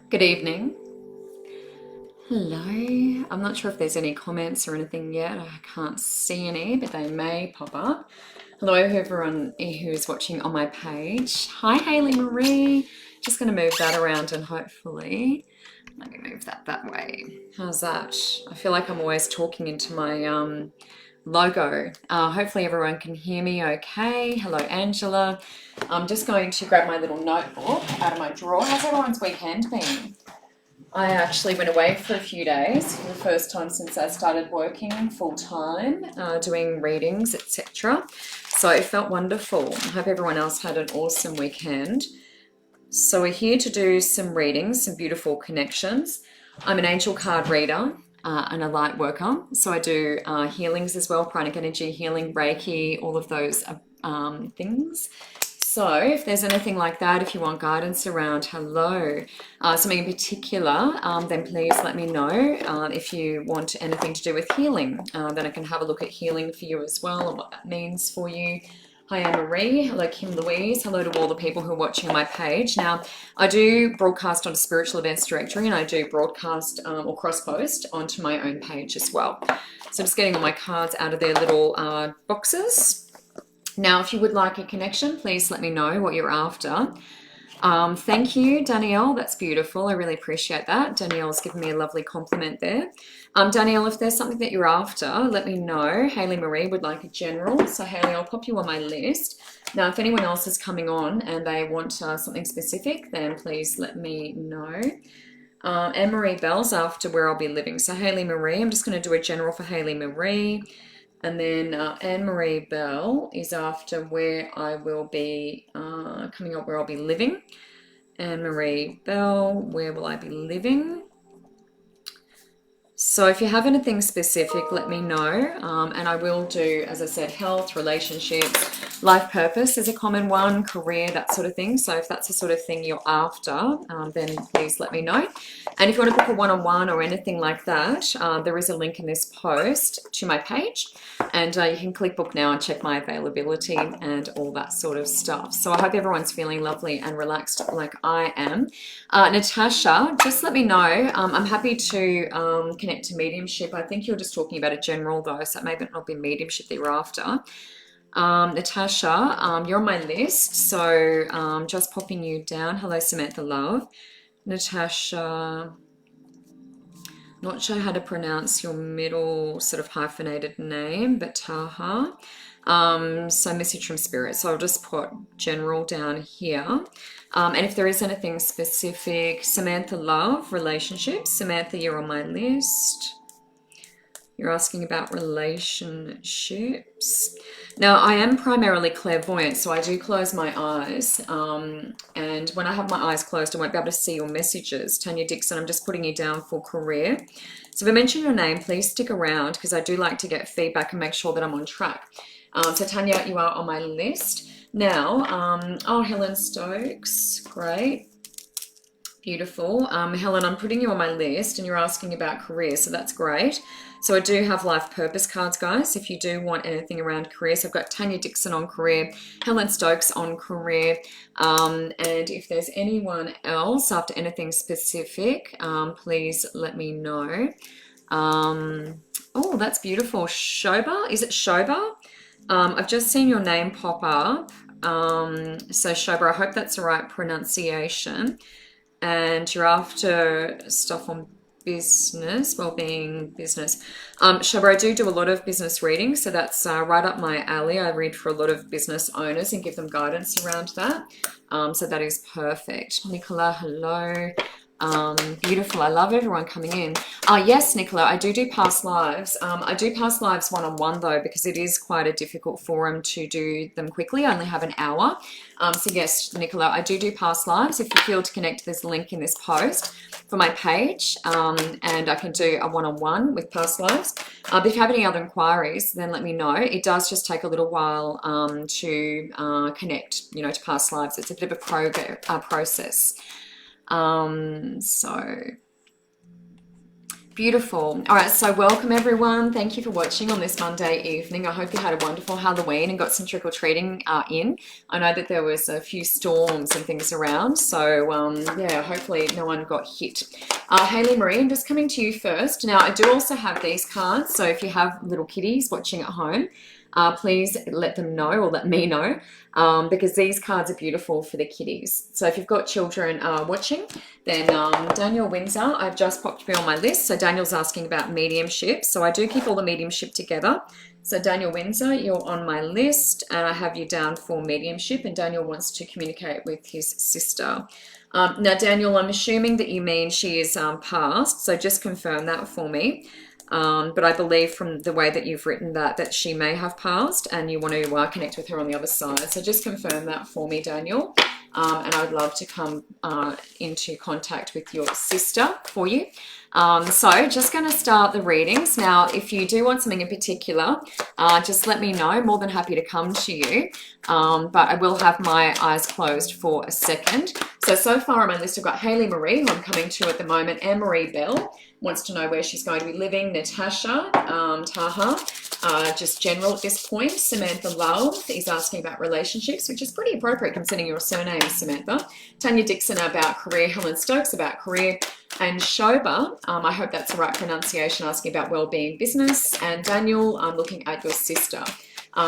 Good evening. Hello. I'm not sure if there's any comments or anything yet. I can't see any, but they may pop up. Hello, everyone who's watching on my page. Hi, Hayley Marie. Just going to move that around and hopefully, let me move that way. How's that? I feel like I'm always talking into my logo. Hopefully everyone can hear me okay. Hello, Angela. I'm just going to grab my little notebook out of my drawer. How's everyone's weekend been? I actually went away for a few days for the first time since I started working full time, doing readings, etc. So it felt wonderful. I hope everyone else had an awesome weekend. So we're here to do some readings, some beautiful connections. I'm an angel card reader and a light worker. So I do healings as well, pranic energy healing, Reiki, all of those things. So if there's anything like that, if you want guidance around something in particular, then please let me know. If you want anything to do with healing, then I can have a look at healing for you as well and what that means for you. Hi, Anne-Marie. Hello, Kim Louise. Hello to all the people who are watching on my page. Now, I do broadcast on a spiritual events directory and I do broadcast or cross-post onto my own page as well. So I'm just getting all my cards out of their little boxes. Now, if you would like a connection, please let me know what you're after. Thank you, Danielle. That's beautiful. I really appreciate that. Danielle's given me a lovely compliment there. Danielle, if there's something that you're after, let me know. Hayley Marie would like a general. So, Hayley, I'll pop you on my list. Now, if anyone else is coming on and they want something specific, then please let me know. Anne-Marie Bell's after where I'll be living. So, Hayley Marie, I'm just going to do a general for Hayley Marie. And then Anne-Marie Bell is after where I will be coming up, where I'll be living. Anne-Marie Bell, where will I be living? So if you have anything specific, let me know. And I will do, as I said, health, relationships, life purpose is a common one, career, that sort of thing. So if that's the sort of thing you're after, then please let me know. And if you want to book a one-on-one or anything like that, there is a link in this post to my page. And you can click book now and check my availability and all that sort of stuff. So I hope everyone's feeling lovely and relaxed like I am. Natasha, just let me know. I'm happy to connect to mediumship. I think you're just talking about a general though, so it may not be mediumship that you're after. Natasha, you're on my list, so just popping you down. Hello, Samantha Love. Natasha, not sure how to pronounce your middle sort of hyphenated name, but Taha. So message from spirit. So I'll just put general down here. And if there is anything specific, Samantha Love, relationships. Samantha, you're on my list. You're asking about relationships. Now, I am primarily clairvoyant, so I do close my eyes. And when I have my eyes closed, I won't be able to see your messages. Tanya Dixon, I'm just putting you down for career. So if I mention your name, please stick around because I do like to get feedback and make sure that I'm on track. So Tanya, you are on my list. Now, oh, Helen Stokes, great. Beautiful. Helen, I'm putting you on my list and you're asking about career, so that's great. So I do have life purpose cards, guys, if you do want anything around career. So I've got Tanya Dixon on career, Helen Stokes on career, and if there's anyone else after anything specific, please let me know. Oh, that's beautiful. Shoba, is it Shoba? I've just seen your name pop up. So Shoba, I hope that's the right pronunciation. And you're after stuff on business, well-being, business. Shoba, I do a lot of business reading, so that's right up my alley. I read for a lot of business owners and give them guidance around that. So that is perfect. Nicola, hello. Beautiful. I love everyone coming in. Yes, Nicola, I do past lives. I do past lives one-on-one though, because it is quite a difficult forum to do them quickly. I only have an hour. So yes, Nicola, I do past lives. If you feel to connect, there's a link in this post for my page, and I can do a one-on-one with past lives. But if you have any other inquiries, then let me know. It does just take a little while to connect, to past lives. It's a bit of a process. So Beautiful. All right, so welcome everyone. Thank you for watching on this Monday evening. I hope you had a wonderful Halloween and got some trick-or-treating in. I know that there was a few storms and things around, so yeah, hopefully no one got hit. Hayley Marie, I'm just coming to you first. Now, I do also have these cards, so if you have little kiddies watching at home, please let them know or let me know because these cards are beautiful for the kiddies. So if you've got children watching, then Daniel Windsor, I've just popped you on my list. So Daniel's asking about mediumship. So I do keep all the mediumship together. So Daniel Windsor, you're on my list and I have you down for mediumship, and Daniel wants to communicate with his sister. Now, Daniel, I'm assuming that you mean she is passed. So just confirm that for me. But I believe from the way that you've written that she may have passed and you want to connect with her on the other side. So just confirm that for me, Daniel. And I would love to come into contact with your sister for you. So just going to start the readings. Now, if you do want something in particular, just let me know. More than happy to come to you. But I will have my eyes closed for a second. So far on my list, I've got Hayley Marie, who I'm coming to at the moment, Anne-Marie Bell, wants to know where she's going to be living, Natasha, Taha, just general at this point. Samantha Love is asking about relationships, which is pretty appropriate considering your surname, Samantha. Tanya Dixon about career, Helen Stokes about career, and Shoba, I hope that's the right pronunciation, asking about well-being business, and Daniel, I'm looking at your sister.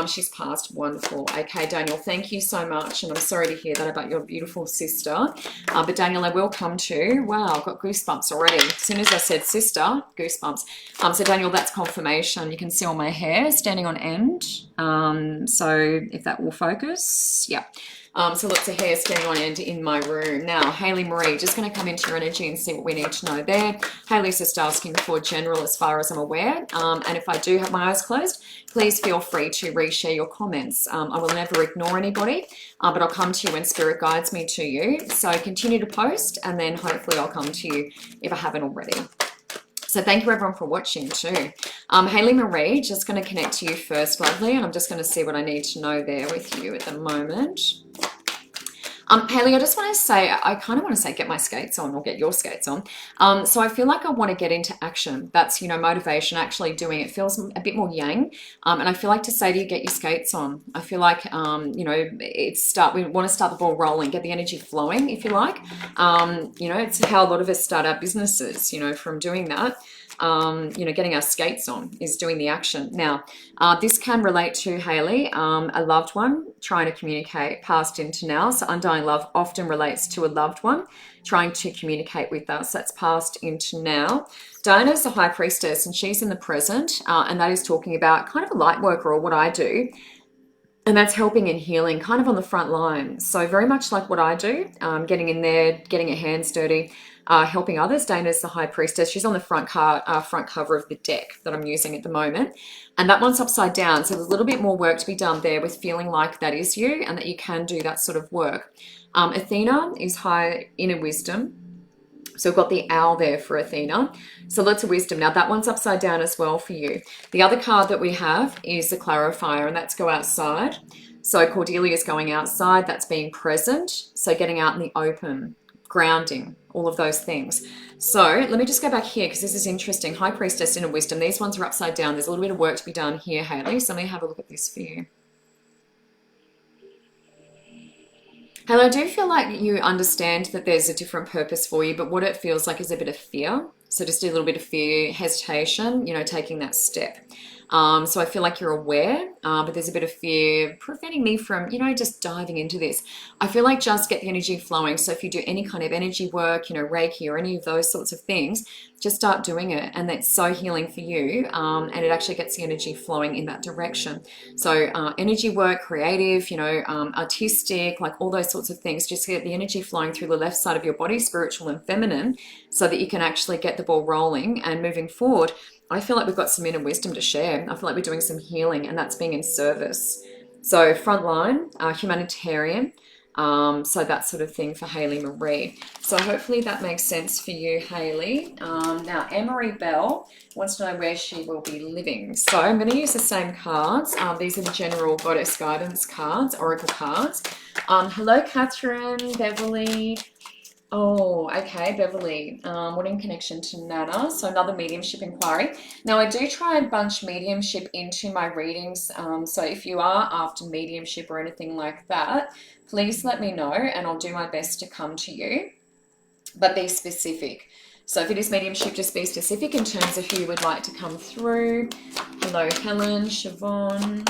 She's passed. Wonderful. Okay, Daniel, thank you so much. And I'm sorry to hear that about your beautiful sister. But Daniel, I will come to. Wow, I've got goosebumps already. As soon as I said sister, goosebumps. So Daniel, that's confirmation. You can see all my hair standing on end. So if that will focus, yeah. So lots of hair standing on end in my room. Now, Hayley Marie, just going to come into your energy and see what we need to know there. Hayley's just asking for general as far as I'm aware. And if I do have my eyes closed, please feel free to reshare your comments. I will never ignore anybody, but I'll come to you when Spirit guides me to you. So continue to post, and then hopefully I'll come to you if I haven't already. So thank you everyone for watching too. Hayley Marie, just going to connect to you first, lovely, and I'm just going to see what I need to know there with you at the moment. Hayley, I just want to say, I kind of want to say get my skates on or get your skates on. So I feel like I want to get into action. That's, motivation, actually doing it feels a bit more yang. And I feel like to say to you, get your skates on. I feel like, we want to start the ball rolling, get the energy flowing, if you like. It's how a lot of us start our businesses, from doing that. Getting our skates on is doing the action. Now, this can relate to Hayley, a loved one trying to communicate past into now. So undying love often relates to a loved one trying to communicate with us. That's past into now. Diana's the high priestess and she's in the present, and that is talking about kind of a light worker or what I do. And that's helping and healing kind of on the front line. So very much like what I do, getting in there, getting your hands dirty, helping others. Dana's the high priestess. She's on the front cover of the deck that I'm using at the moment. And that one's upside down. So there's a little bit more work to be done there with feeling like that is you and that you can do that sort of work. Athena is high inner wisdom. So we've got the owl there for Athena. So lots of wisdom. Now that one's upside down as well for you. The other card that we have is the clarifier, and that's go outside. So Cordelia's going outside. That's being present. So getting out in the open, grounding, all of those things. So let me just go back here because this is interesting. High priestess, inner wisdom. These ones are upside down. There's a little bit of work to be done here, Hayley. So let me have a look at this for you. And I do feel like you understand that there's a different purpose for you, but what it feels like is a bit of fear. So just a little bit of fear, hesitation, taking that step. So I feel like you're aware, but there's a bit of fear preventing me from, just diving into this. I feel like just get the energy flowing. So if you do any kind of energy work, Reiki or any of those sorts of things, just start doing it. And that's so healing for you. And it actually gets the energy flowing in that direction. So energy work, creative, artistic, like all those sorts of things, just get the energy flowing through the left side of your body, spiritual and feminine, so that you can actually get the ball rolling and moving forward. I feel like we've got some inner wisdom to share. I feel like we're doing some healing, and that's being in service. So frontline, humanitarian, so that sort of thing for Hayley Marie. So hopefully that makes sense for you, Hayley. Now, Anne-Marie Bell wants to know where she will be living. So I'm going to use the same cards. These are the general goddess guidance cards, oracle cards. Hello, Catherine, Beverly. Oh, okay, Beverly. What in connection to Nana? So another mediumship inquiry. Now I do try and bunch mediumship into my readings. So if you are after mediumship or anything like that, please let me know and I'll do my best to come to you. But be specific. So if it is mediumship, just be specific in terms of who you would like to come through. Hello, Helen, Siobhan.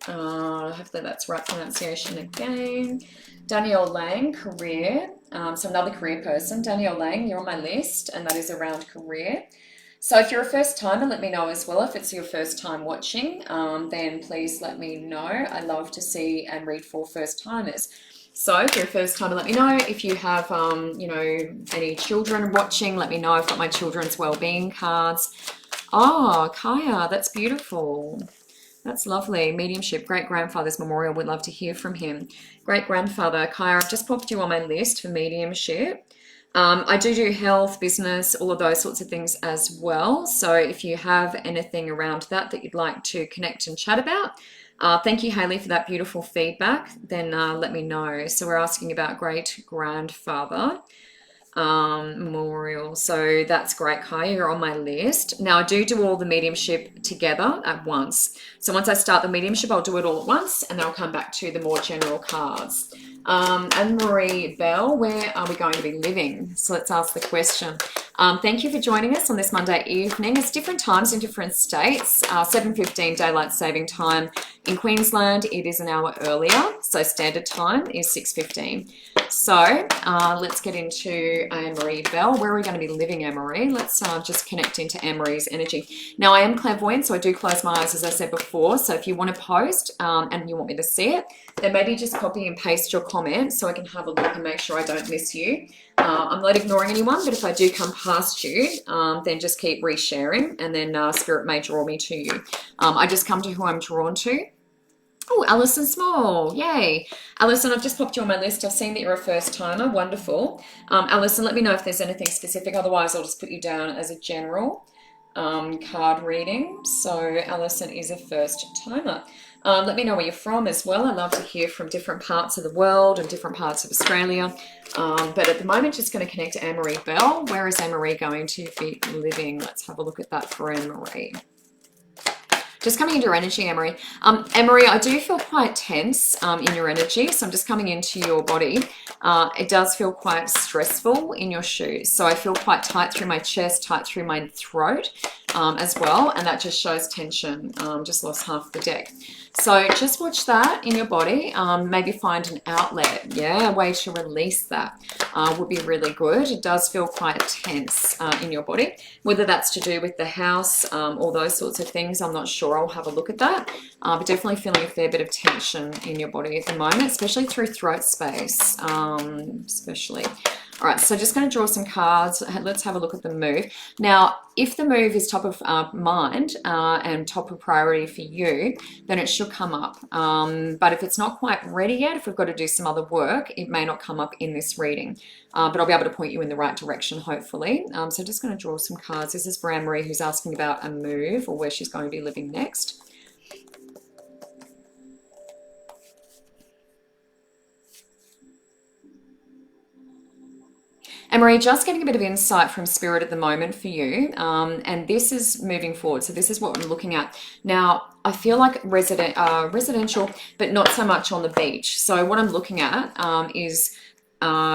Hopefully that's right pronunciation again. Danielle Lang, career. So another career person. Danielle Lang, you're on my list, and that is around career. So if you're a first timer, let me know as well. If it's your first time watching, then please let me know. I love to see and read for first timers. So if you're a first timer, let me know. If you have, any children watching, let me know. I've got my children's wellbeing cards. Oh, Kaya, that's beautiful. That's lovely. Mediumship, great-grandfather's memorial. We'd love to hear from him. Great-grandfather, Kaya, I've just popped you on my list for mediumship. I do health, business, all of those sorts of things as well. So if you have anything around that you'd like to connect and chat about, thank you, Hayley, for that beautiful feedback. Then let me know. So we're asking about great-grandfather. Memorial. So that's great, Kaya. You're on my list. Now I do all the mediumship together at once. So once I start the mediumship, I'll do it all at once and then I'll come back to the more general cards. Anne-Marie Bell, where are we going to be living? So let's ask the question. Thank you for joining us on this Monday evening. It's different times in different states. 7:15 daylight saving time in Queensland. It is an hour earlier, so standard time is 6:15. So let's get into Anne-Marie Bell. Where are we going to be living, Anne-Marie? Let's just connect into Anne-Marie's energy. Now, I am clairvoyant, so I do close my eyes, as I said before. So if you want to post and you want me to see it, then maybe just copy and paste your comment so I can have a look and make sure I don't miss you. I'm not ignoring anyone, but if I do come past you, then just keep resharing and then Spirit may draw me to you. I just come to who I'm drawn to. Oh, Alison Small, yay. Alison, I've just popped you on my list. I've seen that you're a first timer, wonderful. Alison, let me know if there's anything specific. Otherwise, I'll just put you down as a general card reading. So Alison is a first timer. Let me know where you're from as well. I love to hear from different parts of the world and different parts of Australia. But at the moment, just going to connect to Anne-Marie Bell. Where is Anne-Marie going to be living? Let's have a look at that for Anne-Marie. Just coming into your energy, Anne-Marie. Anne-Marie, I do feel quite tense in your energy, so I'm just coming into your body. It does feel quite stressful in your shoes. So I feel quite tight through my chest, tight through my throat as well, and that just shows tension. Just lost half the deck. So just watch that in your body. Maybe find an outlet, a way to release that would be really good. It does feel quite tense in your body, whether that's to do with the house or those sorts of things. I'm not sure. I'll have a look at that. But definitely feeling a fair bit of tension in your body at the moment, especially through throat space, especially. All right, so just going to draw some cards. Let's have a look at the move. Now, if the move is top of mind and top of priority for you, then it should come up. But if it's not quite ready yet, if we've got to do some other work, it may not come up in this reading. But I'll be able to point you in the right direction, hopefully. So just going to draw some cards. This is for Anne-Marie, who's asking about a move or where she's going to be living next. And Marie, just getting a bit of insight from Spirit at the moment for you, and this is moving forward. So this is what I'm looking at. Now, I feel like residential, but not so much on the beach. So what I'm looking at is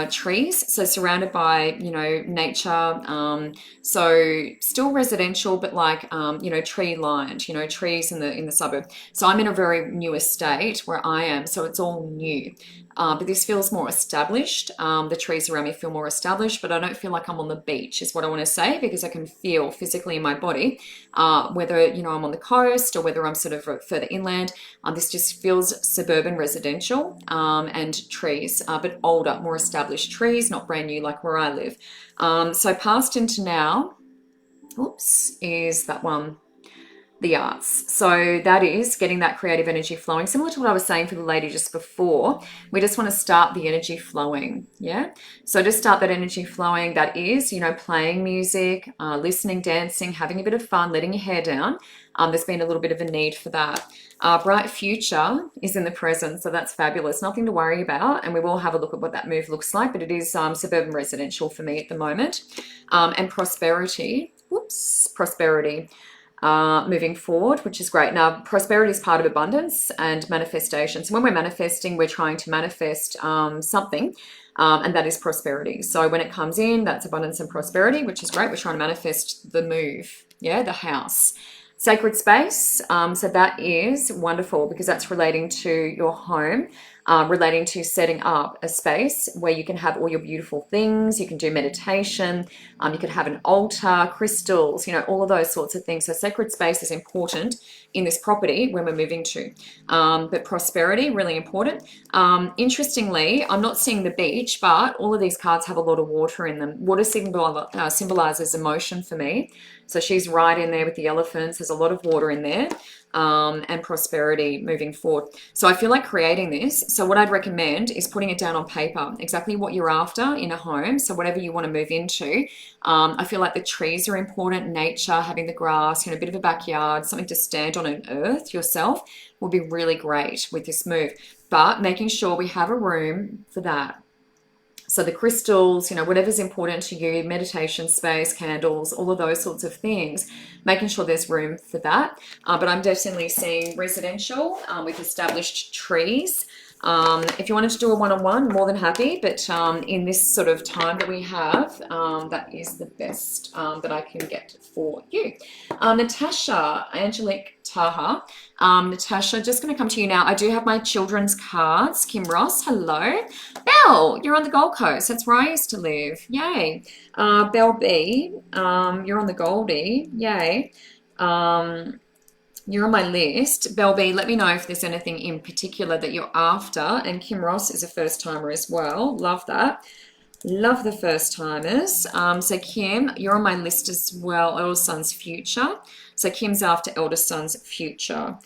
trees, so surrounded by, nature. So still residential, but like, tree lined, trees in the suburb. So I'm in a very new estate where I am. So it's all new. But this feels more established. The trees around me feel more established, but I don't feel like I'm on the beach is what I want to say, because I can feel physically in my body, whether, I'm on the coast or whether I'm sort of further inland. This just feels suburban residential and trees, but older, more established trees, not brand new like where I live. So past into now, is that one. the arts. So that is getting that creative energy flowing, similar to what I was saying for the lady just before. We just want to start the energy flowing. Yeah. So just start that energy flowing. That is, you know, playing music, listening, dancing, having a bit of fun, letting your hair down. There's been a little bit of a need for that. Bright future is in the present, so that's fabulous. Nothing to worry about, and we will have a look at what that move looks like, but it is suburban residential for me at the moment. And prosperity, prosperity moving forward, which is great. Now, prosperity is part of abundance and manifestation. So when we're manifesting, we're trying to manifest something, and that is prosperity. So when it comes in, that's abundance and prosperity, which is great. We're trying to manifest the move, yeah, the house. Sacred space, so that is wonderful because that's relating to your home, relating to setting up a space where you can have all your beautiful things. You can do meditation, you could have an altar, crystals, you know, all of those sorts of things. So sacred space is important in this property when we're moving to. But prosperity, really important. Interestingly, I'm not seeing the beach, but all of these cards have a lot of water in them. Water symbolizes emotion for me. So she's right in there with the elephants. There's a lot of water in there, and prosperity moving forward. So I feel like creating this. So what I'd recommend is putting it down on paper, exactly what you're after in a home. So whatever you want to move into. I feel like the trees are important, nature, having the grass, you know, a bit of a backyard, something to stand on an earth yourself will be really great with this move. But making sure we have a room for that. So the crystals, you know, whatever's important to you, meditation space, candles, all of those sorts of things, making sure there's room for that. But I'm definitely seeing residential with established trees. If you wanted to do a one-on-one, more than happy. But in this sort of time that we have, that is the best that I can get for you. Natasha, Angelique Taha. Natasha, just going to come to you now. I do have my children's cards. Kim Ross, hello. Belle, you're on the Gold Coast. That's where I used to live. Yay. Belle B, you're on the Goldie. Yay. You're on my list. Belle B, let me know if there's anything in particular that you're after. And Kim Ross is a first timer as well. Love that. Love the first timers. So Kim, you're on my list as well. Eldest son's future. So Kim's after eldest son's future.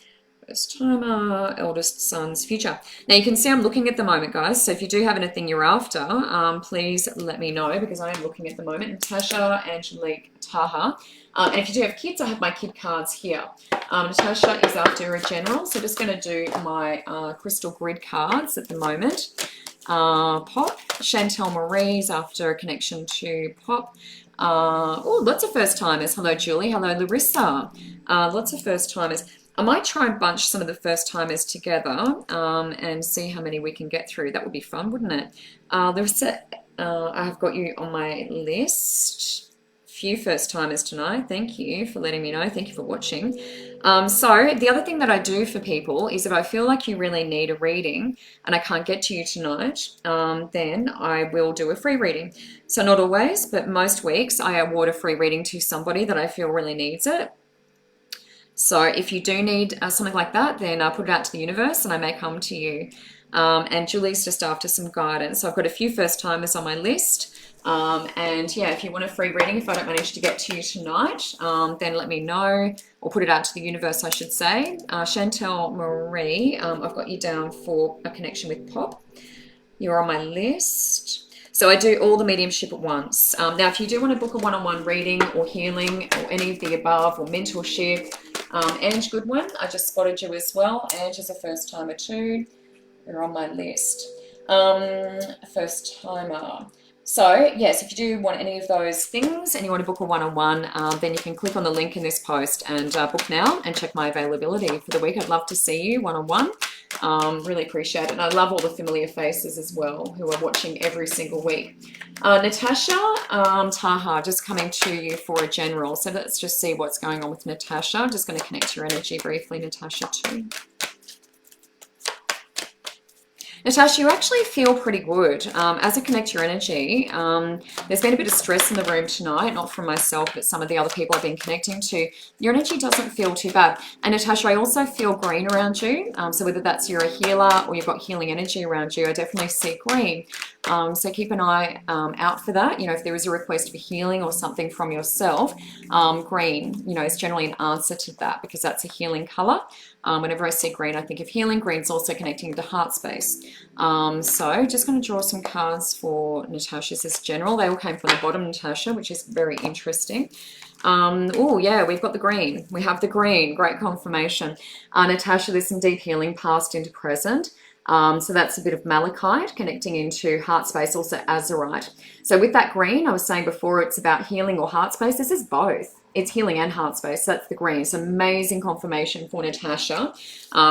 First timer, eldest son's future. Now you can see I'm looking at the moment, guys. So if you do have anything you're after, please let me know because I am looking at the moment. Natasha, Angelique, Taha. And if you do have kids, I have my kid cards here. Natasha is after a general. So just going to do my crystal grid cards at the moment. Pop. Chantel Marie's after a connection to Pop. Oh, lots of first timers. Hello, Julie. Hello, Larissa. Lots of first timers. I might try and bunch some of the first timers together and see how many we can get through. That would be fun, wouldn't it? Larissa, I have got you on my list. Few first timers tonight. Thank you for letting me know. Thank you for watching. So the other thing that I do for people is if I feel like you really need a reading and I can't get to you tonight, then I will do a free reading. So not always, but most weeks I award a free reading to somebody that I feel really needs it. So if you do need something like that, then I put it out to the universe and I may come to you. And Julie's just after some guidance. So I've got a few first timers on my list. And yeah, if you want a free reading, if I don't manage to get to you tonight, then let me know, or put it out to the universe, I should say. Chantel Marie, I've got you down for a connection with Pop. You're on my list. So I do all the mediumship at once. Now, if you do want to book a one-on-one reading or healing or any of the above or mentorship, Ange Goodwin, I just spotted you as well. Ange is a first timer too. You're on my list. First timer. So yes, if you do want any of those things and you want to book a one-on-one, then you can click on the link in this post and book now and check my availability for the week. I'd love to see you one-on-one. Really appreciate it. And I love all the familiar faces as well who are watching every single week. Natasha Taha, just coming to you for a general. So let's just see what's going on with Natasha. I'm just going to connect your energy briefly, Natasha, too. Natasha, you actually feel pretty good. As I connect your energy, there's been a bit of stress in the room tonight, not from myself, but some of the other people I've been connecting to. Your energy doesn't feel too bad. And Natasha, I also feel green around you. So whether that's you're a healer or you've got healing energy around you, I definitely see green. So keep an eye out for that. You know, if there is a request for healing or something from yourself, green, you know, is generally an answer to that because that's a healing color. Whenever I see green, I think of healing. Green's also connecting to heart space. So just going to draw some cards for Natasha's as general. They all came from the bottom, Natasha, which is very interesting. Oh, yeah, we've got the green. We have the green. Great confirmation. Natasha, there's some deep healing past into present. So that's a bit of malachite connecting into heart space, also azurite. So with that green, I was saying before, it's about healing or heart space. This is both. It's healing and heart space. That's the green. It's amazing confirmation for Natasha.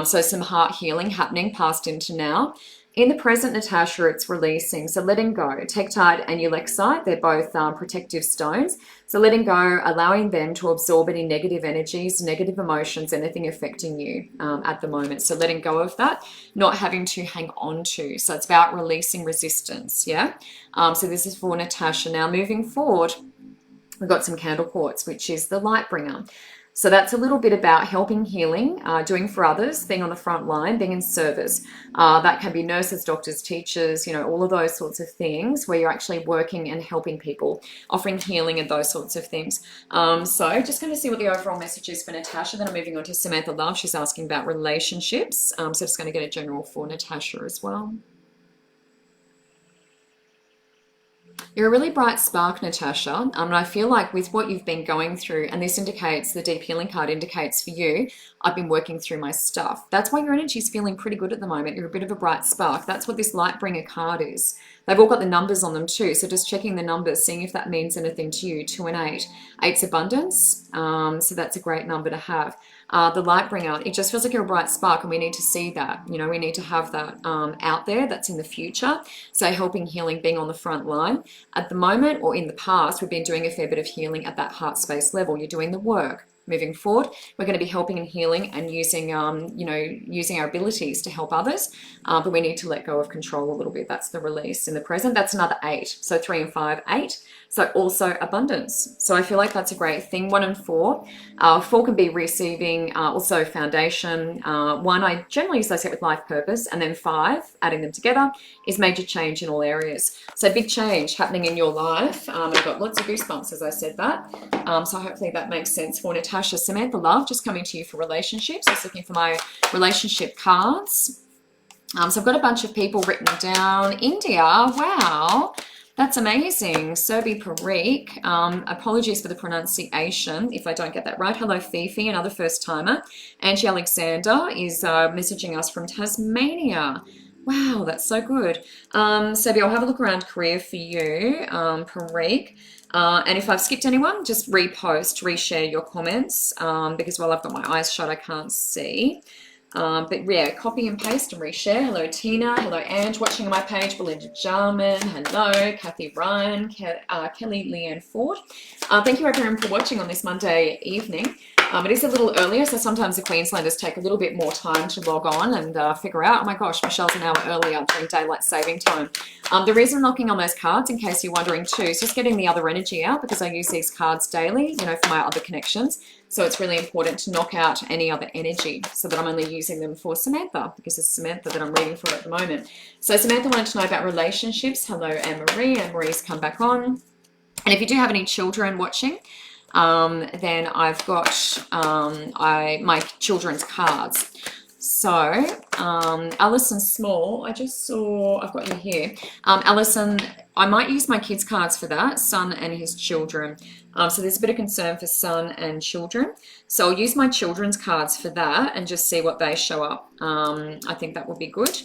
So some heart healing happening past into now. In the present, Natasha, it's releasing. So letting go. Tektite and ulexite, they're both protective stones. So letting go, allowing them to absorb any negative energies, negative emotions, anything affecting you at the moment. So letting go of that, not having to hang on to. So it's about releasing resistance, yeah? So this is for Natasha. Now moving forward, we've got some candle quartz, which is the light bringer. So that's a little bit about helping, healing, doing for others, being on the front line, being in service. That can be nurses, doctors, teachers, you know, all of those sorts of things where you're actually working and helping people, offering healing and those sorts of things. So just going to see what the overall message is for Natasha. Then I'm moving on to Samantha Love. She's asking about relationships. So just going to get a general for Natasha as well. You're a really bright spark, Natasha, and I feel like with what you've been going through, and this indicates, the deep healing card indicates for you, I've been working through my stuff. That's why your energy is feeling pretty good at the moment. You're a bit of a bright spark. That's what this light bringer card is. They've all got the numbers on them too, so just checking the numbers, seeing if that means anything to you. 2 and 8. 8's abundance, so that's a great number to have. The light bringer, it just feels like you're a bright spark, and we need to see that. You know, we need to have that out there. That's in the future. So helping, healing, being on the front line. At the moment or in the past, we've been doing a fair bit of healing at that heart space level. You're doing the work. Moving forward, we're going to be helping and healing and using, you know, using our abilities to help others. But we need to let go of control a little bit. That's the release in the present. That's another 8. So 3 and 5, 8. So also abundance. So I feel like that's a great thing. 1 and 4. 4 can be receiving, also foundation. 1 I generally associate with life purpose. And then 5, adding them together, is major change in all areas. So big change happening in your life. I've got lots of goosebumps as I said that. So hopefully that makes sense for Natasha. Samantha Love, just coming to you for relationships. Just looking for my relationship cards. So I've got a bunch of people written down. India, wow. That's amazing. Serbi Parikh. Apologies for the pronunciation if I don't get that right. Hello, Fifi, another first timer. Angie Alexander is messaging us from Tasmania. Wow, that's so good. Serbi, I'll have a look around Korea for you, Parikh. And if I've skipped anyone, just repost, reshare your comments because while I've got my eyes shut, I can't see. But yeah, copy and paste and reshare. Hello, Tina. Hello, Ange, watching on my page. Belinda Jarman. Hello, Kathy Ryan. Kelly Leanne Ford. Thank you, everyone, for watching on this Monday evening. It is a little earlier, so sometimes the Queenslanders take a little bit more time to log on and figure out, oh my gosh, Michelle's an hour earlier during daylight saving time. The reason I'm knocking on those cards, in case you're wondering too, is just getting the other energy out because I use these cards daily, you know, for my other connections. So it's really important to knock out any other energy so that I'm only using them for Samantha because it's Samantha that I'm reading for at the moment. So Samantha wanted to know about relationships. Hello, Anne-Marie. Anne-Marie's come back on. And if you do have any children watching, then I've got my children's cards. So Alison Small, I just saw, I've got you here. Alison, I might use my kids' cards for that, son and his children. So there's a bit of concern for son and children. So I'll use my children's cards for that and just see what they show up. I think that will be good.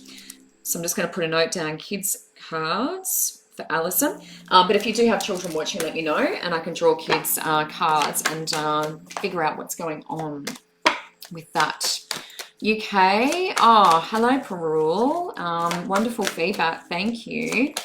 So I'm just going to put a note down, kids' cards for Alison. But if you do have children watching, let me know and I can draw kids' cards and figure out what's going on with that. UK, oh, hello, Parul. Wonderful feedback, thank you.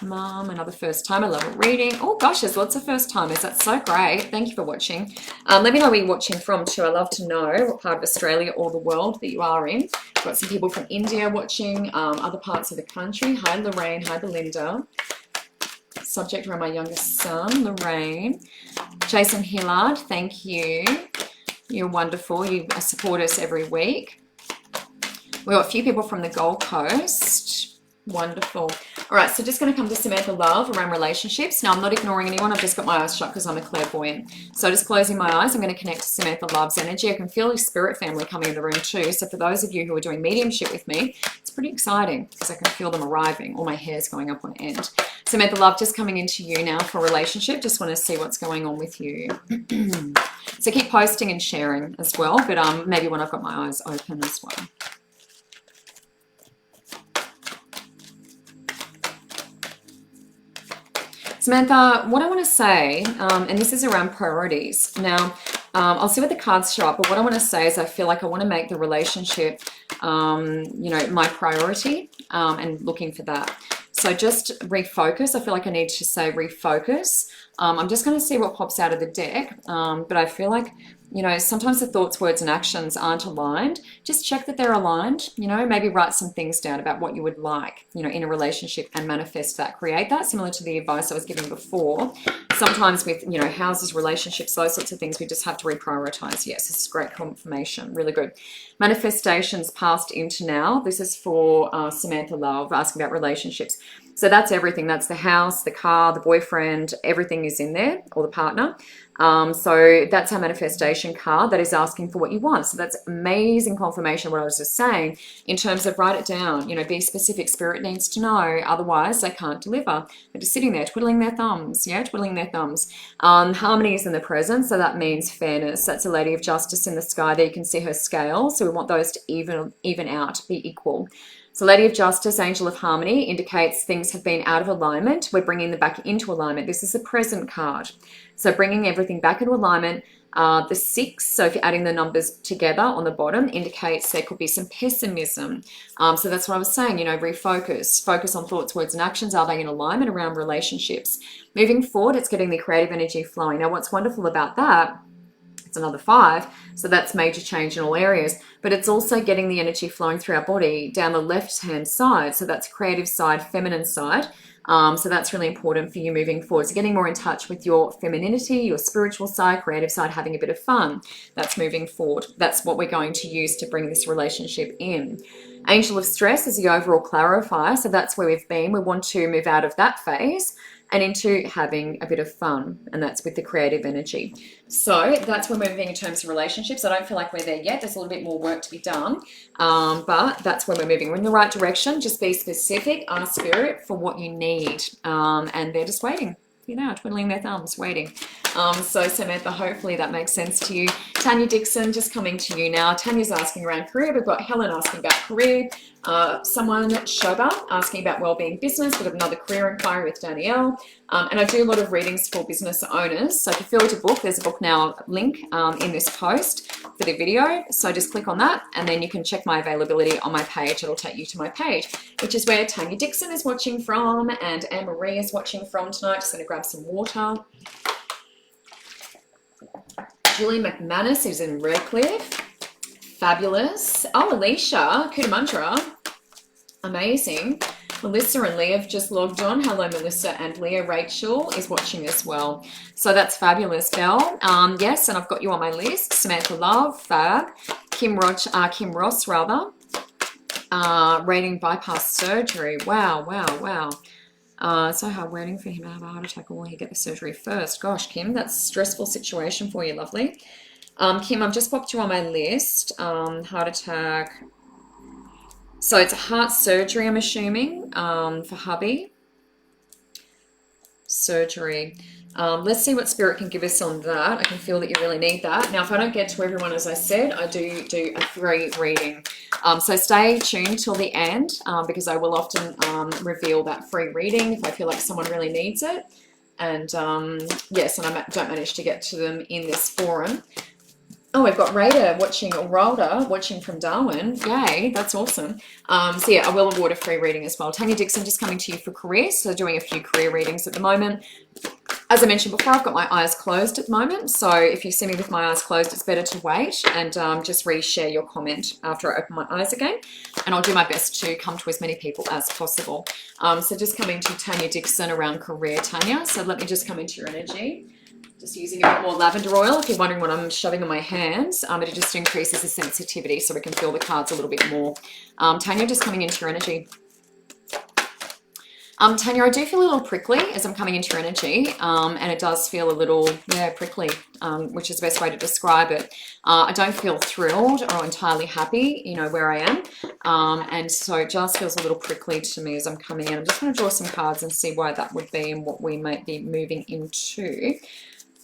Mom, another first time. I love a reading. Oh gosh, there's lots of first timers. That's so great. Thank you for watching. Let me know where you're watching from too. I love to know what part of Australia or the world that you are in. I've got some people from India watching, other parts of the country. Hi, Lorraine. Hi, Belinda. Subject around my youngest son, Lorraine. Jason Hillard, thank you. You're wonderful. You support us every week. We've got a few people from the Gold Coast. Wonderful. All right, so just going to come to Samantha Love around relationships. Now, I'm not ignoring anyone. I've just got my eyes shut because I'm a clairvoyant. So just closing my eyes, I'm going to connect to Samantha Love's energy. I can feel his spirit family coming in the room too. So for those of you who are doing mediumship with me, it's pretty exciting because I can feel them arriving. All my hair's going up on end. Samantha Love, just coming into you now for relationship. Just want to see what's going on with you. So keep posting and sharing as well, but maybe when I've got my eyes open as well. Samantha, what I want to say, and this is around priorities. Now, I'll see what the cards show up, but what I want to say is I feel like I want to make the relationship, you know, my priority, and looking for that. So just refocus. I feel like I need to say refocus. I'm just going to see what pops out of the deck, but I feel like, you know, sometimes the thoughts, words, and actions aren't aligned. Just check that they're aligned, you know, maybe write some things down about what you would like, you know, in a relationship and manifest that, create that, similar to the advice I was giving before. Sometimes with, you know, houses, relationships, those sorts of things, we just have to reprioritize. Yes, this is great confirmation. Really good. Manifestations past into now. This is for Samantha Love, asking about relationships. So that's everything. That's the house, the car, the boyfriend, everything is in there, or the partner. So that's our manifestation card that is asking for what you want. So that's amazing confirmation of what I was just saying in terms of write it down, you know, be specific. Spirit needs to know, otherwise they can't deliver. They're just sitting there twiddling their thumbs, yeah, twiddling their thumbs. Harmony is in the present, so that means fairness. That's a lady of justice in the sky. There you can see her scale. So we want those to even out, be equal. So Lady of Justice, Angel of Harmony, indicates things have been out of alignment. We're bringing them back into alignment. This is the present card. So bringing everything back into alignment. The 6, so if you're adding the numbers together on the bottom, indicates there could be some pessimism. So that's what I was saying, you know, refocus. Focus on thoughts, words, and actions. Are they in alignment around relationships? Moving forward, it's getting the creative energy flowing. Now, what's wonderful about that, it's another 5, so that's major change in all areas, but it's also getting the energy flowing through our body down the left-hand side, so that's creative side, feminine side. So that's really important for you moving forward. So getting more in touch with your femininity, your spiritual side, creative side, having a bit of fun. That's moving forward. That's what we're going to use to bring this relationship in. Angel of Stress is the overall clarifier, so that's where we've been. We want to move out of that phase and into having a bit of fun, and that's with the creative energy. So that's where we're moving in terms of relationships. I don't feel like we're there yet. There's a little bit more work to be done, but that's where we're moving. We're in the right direction. Just be specific, ask Spirit for what you need, and they're just waiting. You know, twiddling their thumbs, waiting. So Samantha, hopefully that makes sense to you. Tanya Dixon, just coming to you now. Tanya's asking around career. We've got Helen asking about career. Someone, Shoba, asking about wellbeing business. We've got another career inquiry with Danielle. And I do a lot of readings for business owners. So if you feel to book, there's a book now link in this post for the video. So just click on that and then you can check my availability on my page. It'll take you to my page, which is where Tanya Dixon is watching from and Anne-Marie is watching from tonight. Just going to grab some water. Julie McManus is in Redcliffe. Fabulous. Oh, Alicia Kudamantra. Amazing. Melissa and Leah have just logged on. Hello, Melissa and Leah. Rachel is watching as well. So that's fabulous, Belle. Yes, and I've got you on my list. Samantha Love, Fab. Kim Ross, rather. Rating bypass surgery. Wow, wow, wow. So hard waiting for him to have a heart attack, or will he get the surgery first? Gosh, Kim, that's a stressful situation for you, lovely. Kim, I've just popped you on my list. Heart attack. So it's a heart surgery, I'm assuming, for hubby. Surgery. Let's see what Spirit can give us on that. I can feel that you really need that. Now, if I don't get to everyone, as I said, I do a free reading. So stay tuned till the end because I will often reveal that free reading if I feel like someone really needs it. And yes, and I don't manage to get to them in this forum. Oh, we've got Rhoda watching from Darwin. Yay, that's awesome. So yeah, I will award a free reading as well. Tanya Dixon, just coming to you for career. So doing a few career readings at the moment. As I mentioned before, I've got my eyes closed at the moment. So if you see me with my eyes closed, it's better to wait and just reshare your comment after I open my eyes again. And I'll do my best to come to as many people as possible. So just coming to Tanya Dixon around career, Tanya. So let me just come into your energy. Just using a bit more lavender oil. If you're wondering what I'm shoving in my hands, it just increases the sensitivity so we can feel the cards a little bit more. Tanya, just coming into your energy. Tanya, I do feel a little prickly as I'm coming into your energy, and it does feel a little, yeah, prickly, which is the best way to describe it. I don't feel thrilled or entirely happy, you know, where I am, and so it just feels a little prickly to me as I'm coming in. I'm just going to draw some cards and see why that would be and what we might be moving into.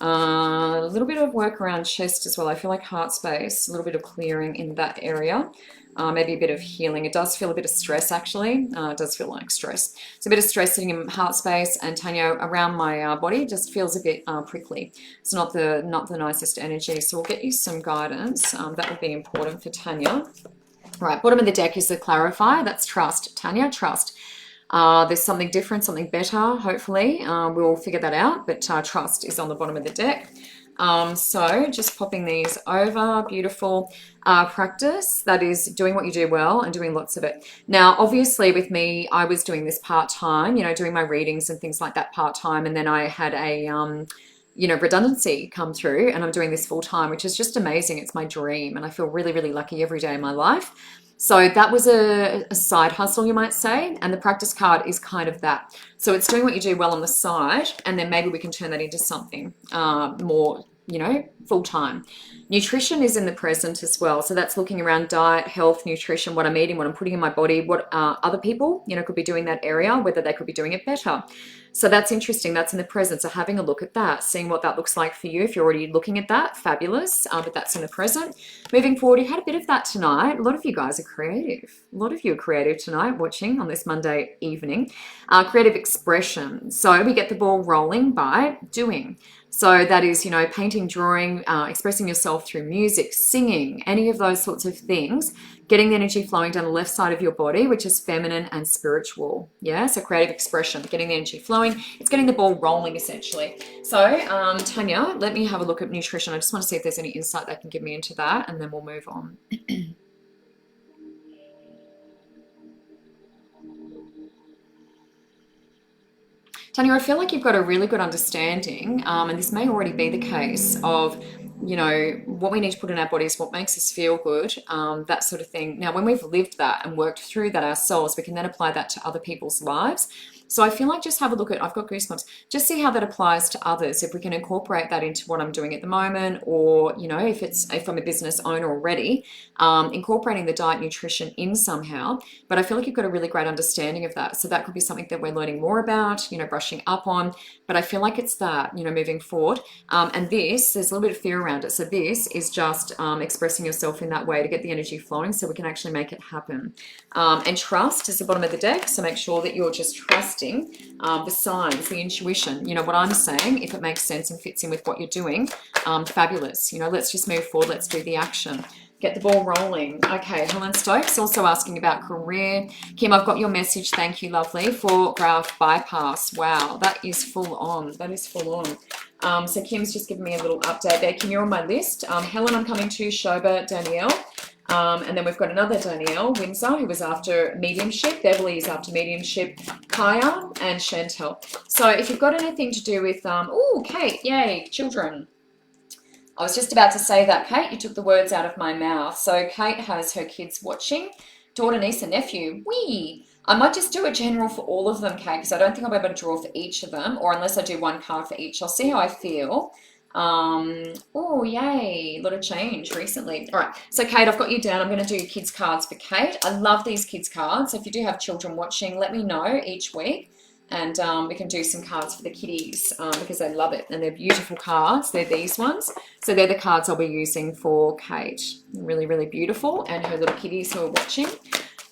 A little bit of work around chest as well. I feel like heart space, a little bit of clearing in that area. Maybe a bit of healing. It does feel a bit of stress, actually. It does feel like stress. It's a bit of stress sitting in heart space, and Tanya, around my body just feels a bit prickly. It's not the nicest energy. So we'll get you some guidance. That would be important for Tanya. Right, bottom of the deck is the clarifier. That's trust. Tanya, trust. There's something different, something better, hopefully. We'll figure that out, but trust is on the bottom of the deck. So just popping these over, beautiful practice. That is doing what you do well and doing lots of it. Now, obviously with me, I was doing this part-time, you know, doing my readings and things like that part-time. And then I had a, you know, redundancy come through, and I'm doing this full-time, which is just amazing. It's my dream. And I feel really, really lucky every day of my life. So that was a side hustle, you might say, and the practice card is kind of that. So it's doing what you do well on the side, and then maybe we can turn that into something more, you know, full-time. Nutrition is in the present as well. So that's looking around diet, health, nutrition, what I'm eating, what I'm putting in my body, what other people, you know, could be doing that area, whether they could be doing it better. So that's interesting. That's in the present. So having a look at that, seeing what that looks like for you. If you're already looking at that, fabulous. But that's in the present. Moving forward, you had a bit of that tonight. A lot of you guys are creative. A lot of you are creative tonight watching on this Monday evening. Creative expression. So we get the ball rolling by doing. So that is, you know, painting, drawing, expressing yourself through music, singing, any of those sorts of things, getting the energy flowing down the left side of your body, which is feminine and spiritual. Yeah, so creative expression, getting the energy flowing. It's getting the ball rolling, essentially. So, Tanya, let me have a look at nutrition. I just want to see if there's any insight that can give me into that, and then we'll move on. Tanya, I feel like you've got a really good understanding, and this may already be the case, of, you know, what we need to put in our bodies, what makes us feel good, that sort of thing. Now, when we've lived that and worked through that ourselves, we can then apply that to other people's lives. So I feel like just have a look at, I've got goosebumps, just see how that applies to others. If we can incorporate that into what I'm doing at the moment, or, you know, if I'm a business owner already, incorporating the diet nutrition in somehow. But I feel like you've got a really great understanding of that. So that could be something that we're learning more about, you know, brushing up on. But I feel like it's that, you know, moving forward. And there's a little bit of fear around it. So this is just expressing yourself in that way to get the energy flowing so we can actually make it happen. And trust is the bottom of the deck. So make sure that you're just trusting the signs, the intuition, you know, what I'm saying, if it makes sense and fits in with what you're doing, fabulous. You know, let's just move forward. Let's do the action. Get the ball rolling. Okay, Helen Stokes also asking about career. Kim, I've got your message. Thank you, lovely, for graph bypass. Wow, that is full on. That is full on. So Kim's just giving me a little update there. Kim, you're on my list. Helen, I'm coming to. Shoba, Danielle. And then we've got another Danielle Windsor, who was after mediumship. Beverly is after mediumship. Kaya and Chantel. So if you've got anything to do with, oh, Kate, yay, children. I was just about to say that, Kate. You took the words out of my mouth. So Kate has her kids watching. Daughter, niece, and nephew. Whee! I might just do a general for all of them, Kate, because I don't think I'll be able to draw for each of them, or unless I do one card for each. I'll see how I feel. Oh, yay. A lot of change recently. All right. So, Kate, I've got you down. I'm going to do kids cards for Kate. I love these kids cards. So if you do have children watching, let me know each week. And we can do some cards for the kiddies because they love it. And they're beautiful cards. They're these ones. So they're the cards I'll be using for Kate. Really, really beautiful. And her little kiddies who are watching.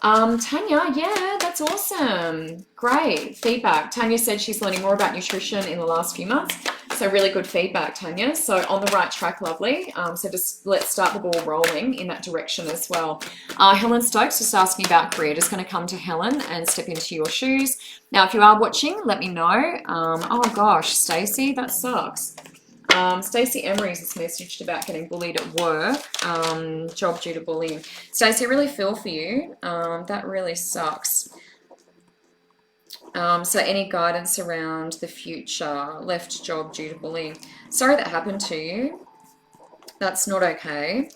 Tanya, yeah, that's awesome. Great feedback. Tanya said she's learning more about nutrition in the last few months. So really good feedback, Tanya. So on the right track, lovely. So just let's start the ball rolling in that direction as well. Helen Stokes just asking about career. Just going to come to Helen and step into your shoes. Now, if you are watching, let me know. Oh gosh, Stacey, that sucks. Stacey Emery's just messaged about getting bullied at work, job due to bullying. Stacey, I really feel for you. That really sucks. So any guidance around the future, left job due to bullying. Sorry that happened to you. That's not okay.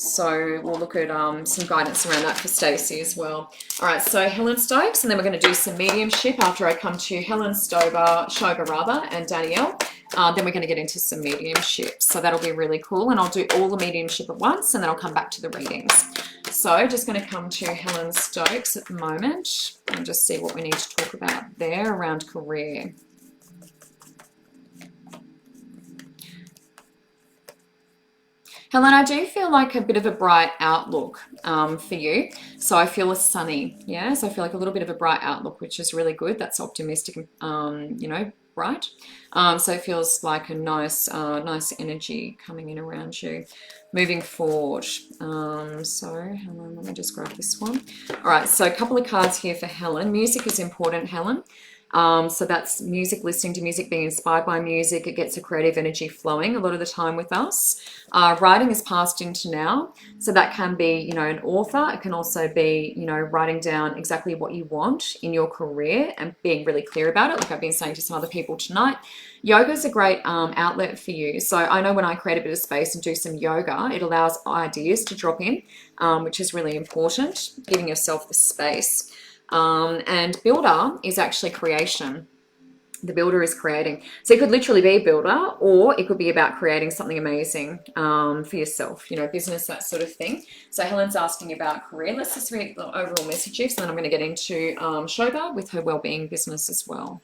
So we'll look at some guidance around that for Stacey as well. All right, so Helen Stokes, and then we're going to do some mediumship after I come to Helen Shoga and Danielle. Then we're going to get into some mediumship. So that'll be really cool. And I'll do all the mediumship at once, and then I'll come back to the readings. So just going to come to Helen Stokes at the moment and just see what we need to talk about there around career. Helen, I do feel like a bit of a bright outlook for you. So I feel sunny, yeah? So I feel like a little bit of a bright outlook, which is really good. That's optimistic, you know, bright. So it feels like a nice energy coming in around you. Moving forward. So Helen, let me just grab this one. All right, so a couple of cards here for Helen. Music is important, Helen. So that's music, listening to music, being inspired by music. It gets a creative energy flowing a lot of the time with us. Writing is past into now. So that can be, you know, an author. It can also be, you know, writing down exactly what you want in your career and being really clear about it. Like I've been saying to some other people tonight, yoga is a great outlet for you. So I know when I create a bit of space and do some yoga, it allows ideas to drop in, which is really important, giving yourself the space. And builder is actually creation. The builder is creating. So it could literally be a builder, or it could be about creating something amazing for yourself, you know, business, that sort of thing. So Helen's asking about career. Let's just read the overall messages, and then I'm going to get into Shoga with her wellbeing business as well.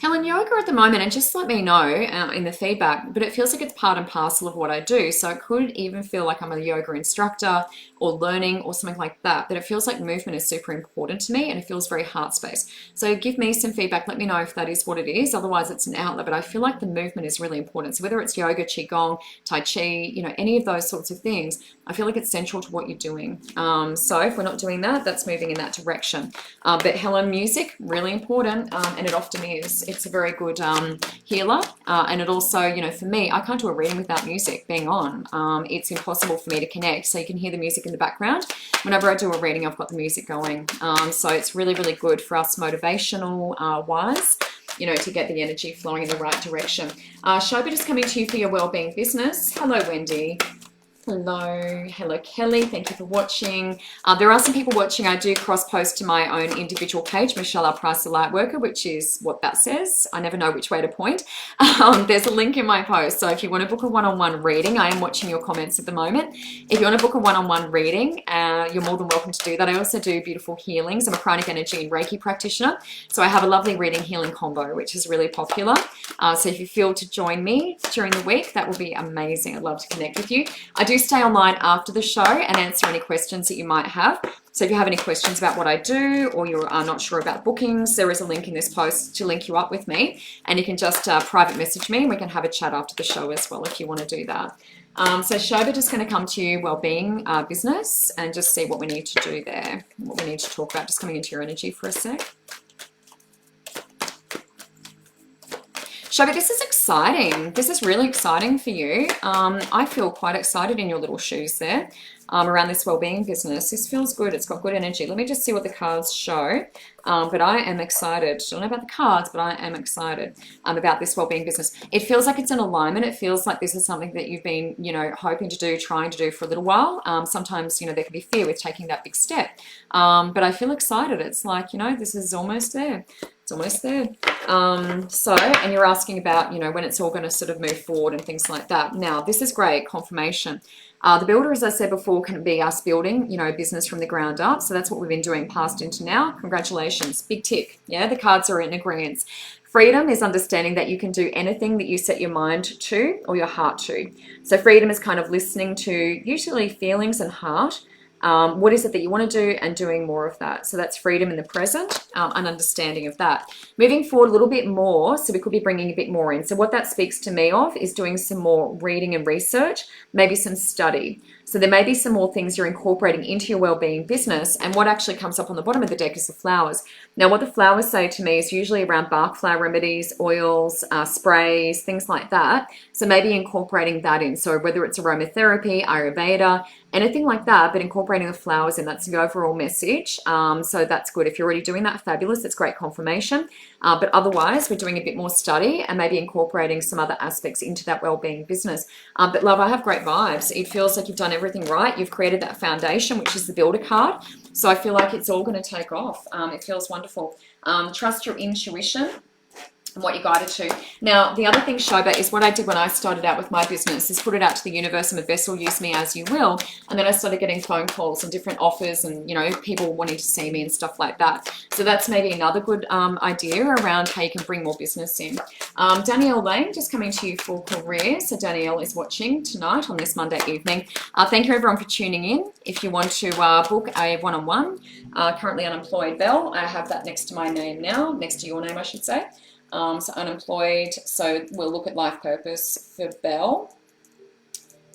Helen, yoga at the moment, and just let me know in the feedback, but it feels like it's part and parcel of what I do. So it could even feel like I'm a yoga instructor or learning or something like that, but it feels like movement is super important to me, and it feels very heart space. So give me some feedback. Let me know if that is what it is. Otherwise, it's an outlet, but I feel like the movement is really important. So whether it's yoga, qigong, tai chi, you know, any of those sorts of things, I feel like it's central to what you're doing. So if we're not doing that, that's moving in that direction. But Helen, music, really important, and it often is. It's a very good healer, and it also, you know, for me, I can't do a reading without music being on. It's impossible for me to connect. So you can hear the music in the background. Whenever I do a reading, I've got the music going. So it's really, really good for us motivational wise, you know, to get the energy flowing in the right direction. Shobi, just coming to you for your wellbeing business. Hello, Wendy. Hello Kelly, thank you for watching. There are some people watching. I do cross post to my own individual page, Michelle R. Price the Lightworker, which is what that says. I never know which way to point. There's a link in my post, so if you want to book a one-on-one reading, I am watching your comments at the moment. If you want to book a one-on-one reading, you're more than welcome to do that. I also do beautiful healings. I'm a chronic energy and Reiki practitioner, so I have a lovely reading healing combo, which is really popular. So if you feel to join me during the week, that will be amazing. I'd love to connect with you. I do stay online after the show and answer any questions that you might have. So if you have any questions about what I do, or you're not sure about bookings, there is a link in this post to link you up with me, and you can just private message me and we can have a chat after the show as well if you want to do that. So Shoba, just going to come to you, wellbeing business, and just see what we need to do there, what we need to talk about. Just coming into your energy for a sec. Shobi, this is exciting. This is really exciting for you. I feel quite excited in your little shoes there around this wellbeing business. This feels good. It's got good energy. Let me just see what the cards show. But I am excited. I don't know about the cards, but I am excited about this wellbeing business. It feels like it's in alignment. It feels like this is something that you've been, you know, hoping to do, trying to do for a little while. Sometimes, you know, there can be fear with taking that big step. But I feel excited. It's like, you know, this is almost there. It's almost there. And you're asking about, you know, when it's all going to sort of move forward and things like that. Now, this is great confirmation. The builder, as I said before, can be us building, you know, business from the ground up. So that's what we've been doing past into now. Congratulations. Big tick. Yeah, the cards are in agreement. Freedom is understanding that you can do anything that you set your mind to or your heart to. So freedom is kind of listening to usually feelings and heart. What is it that you want to do, and doing more of that. So that's freedom in the present, an understanding of that. Moving forward a little bit more, so we could be bringing a bit more in. So what that speaks to me of is doing some more reading and research, maybe some study. So there may be some more things you're incorporating into your well-being business. And what actually comes up on the bottom of the deck is the flowers. Now, what the flowers say to me is usually around bark flower remedies, oils, sprays, things like that. So maybe incorporating that in. So whether it's aromatherapy, Ayurveda, anything like that, but incorporating the flowers in, that's the overall message. So that's good. If you're already doing that, fabulous. It's great confirmation. But otherwise, we're doing a bit more study and maybe incorporating some other aspects into that well-being business. But love, I have great vibes. It feels like you've done everything right. You've created that foundation, which is the builder card. So I feel like it's all going to take off. It feels wonderful. Trust your intuition and what you're guided to. Now, the other thing, Shoba, is what I did when I started out with my business is put it out to the universe and the vessel, use me as you will. And then I started getting phone calls and different offers and, you know, people wanting to see me and stuff like that. So that's maybe another good idea around how you can bring more business in. Danielle Lane, just coming to you for career. So Danielle is watching tonight on this Monday evening. Thank you everyone for tuning in. If you want to book a one-on-one, currently unemployed, Belle, I have that next to my name now, next to your name, I should say. So unemployed, so we'll look at life purpose for Belle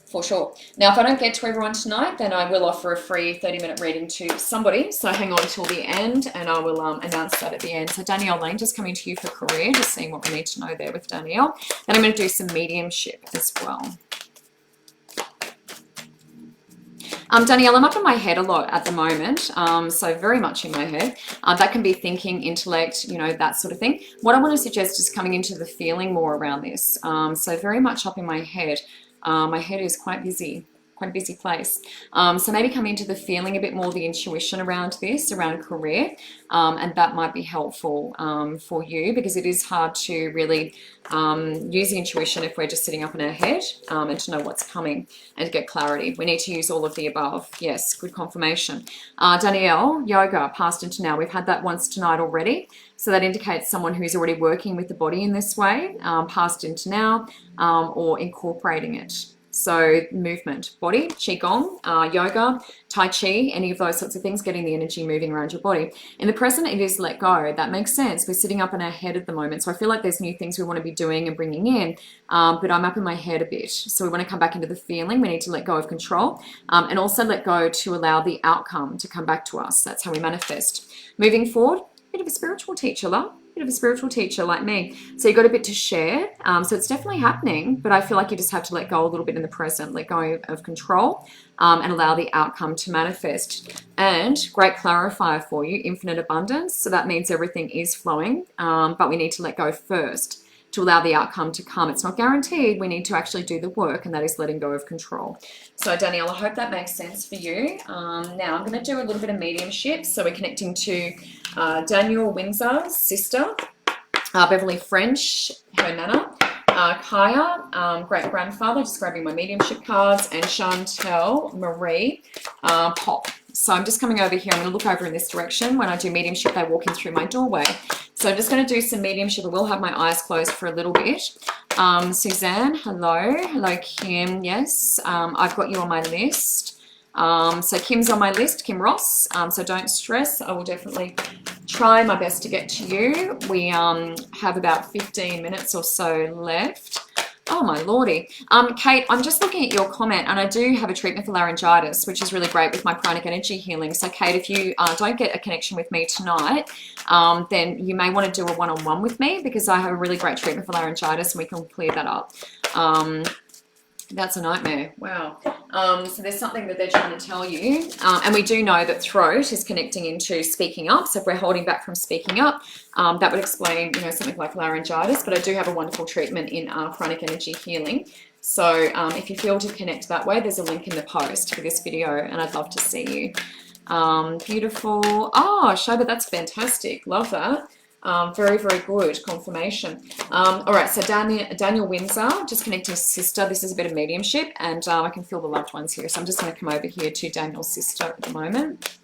for sure. Now, if I don't get to everyone tonight, then I will offer a free 30-minute reading to somebody. So hang on till the end and I will announce that at the end. So Danielle Lane, just coming to you for career, just seeing what we need to know there with Danielle. Then I'm going to do some mediumship as well. Danielle, I'm up in my head a lot at the moment, so very much in my head. That can be thinking, intellect, you know, that sort of thing. What I want to suggest is coming into the feeling more around this. So very much up in my head. My head is quite busy. Quite a busy place. So maybe come into the feeling a bit more, the intuition around this, around career, and that might be helpful for you because it is hard to really use the intuition if we're just sitting up in our head and to know what's coming and to get clarity. We need to use all of the above. Yes, good confirmation. Danielle, yoga, past into now. We've had that once tonight already. So that indicates someone who's already working with the body in this way, past into now, or incorporating it. So movement, body, qigong, yoga, tai chi, any of those sorts of things, getting the energy moving around your body. In the present, it is let go. That makes sense. We're sitting up in our head at the moment. So I feel like there's new things we want to be doing and bringing in, but I'm up in my head a bit. So we want to come back into the feeling. We need to let go of control and also let go to allow the outcome to come back to us. That's how we manifest. Moving forward, a bit of a spiritual teacher, love. Bit of a spiritual teacher like me. So you've got a bit to share. So it's definitely happening, but I feel like you just have to let go a little bit in the present, let go of control and allow the outcome to manifest. And great clarifier for you, infinite abundance. So that means everything is flowing, but we need to let go first to allow the outcome to come. It's not guaranteed. We need to actually do the work, and that is letting go of control. So Danielle, I hope that makes sense for you. Now I'm going to do a little bit of mediumship. So we're connecting to Daniel Windsor's sister, Beverly French, her nana, Kaya, great-grandfather, just grabbing my mediumship cards, and Chantel Marie Pop. So I'm just coming over here. I'm going to look over in this direction. When I do mediumship, they walk in through my doorway. So I'm just going to do some mediumship. I will have my eyes closed for a little bit. Suzanne, hello. Hello, Kim. Yes, I've got you on my list. So Kim's on my list, Kim Ross. So don't stress. I will definitely try my best to get to you. We have about 15 minutes or so left. Oh my lordy. Kate, I'm just looking at your comment, and I do have a treatment for laryngitis, which is really great with my chronic energy healing. So Kate, if you don't get a connection with me tonight, then you may want to do a one-on-one with me, because I have a really great treatment for laryngitis and we can clear that up. That's a nightmare. Wow. So there's something that they're trying to tell you. And we do know that throat is connecting into speaking up. So if we're holding back from speaking up, that would explain, you know, something like laryngitis. But I do have a wonderful treatment in chronic energy healing. So if you feel to connect that way, there's a link in the post for this video, and I'd love to see you. Beautiful. Oh, Shoba, that's fantastic. Love that. Very, very good confirmation. All right, so Daniel Windsor, just connecting to sister. This is a bit of mediumship, and I can feel the loved ones here. So I'm just going to come over here to Daniel's sister at the moment.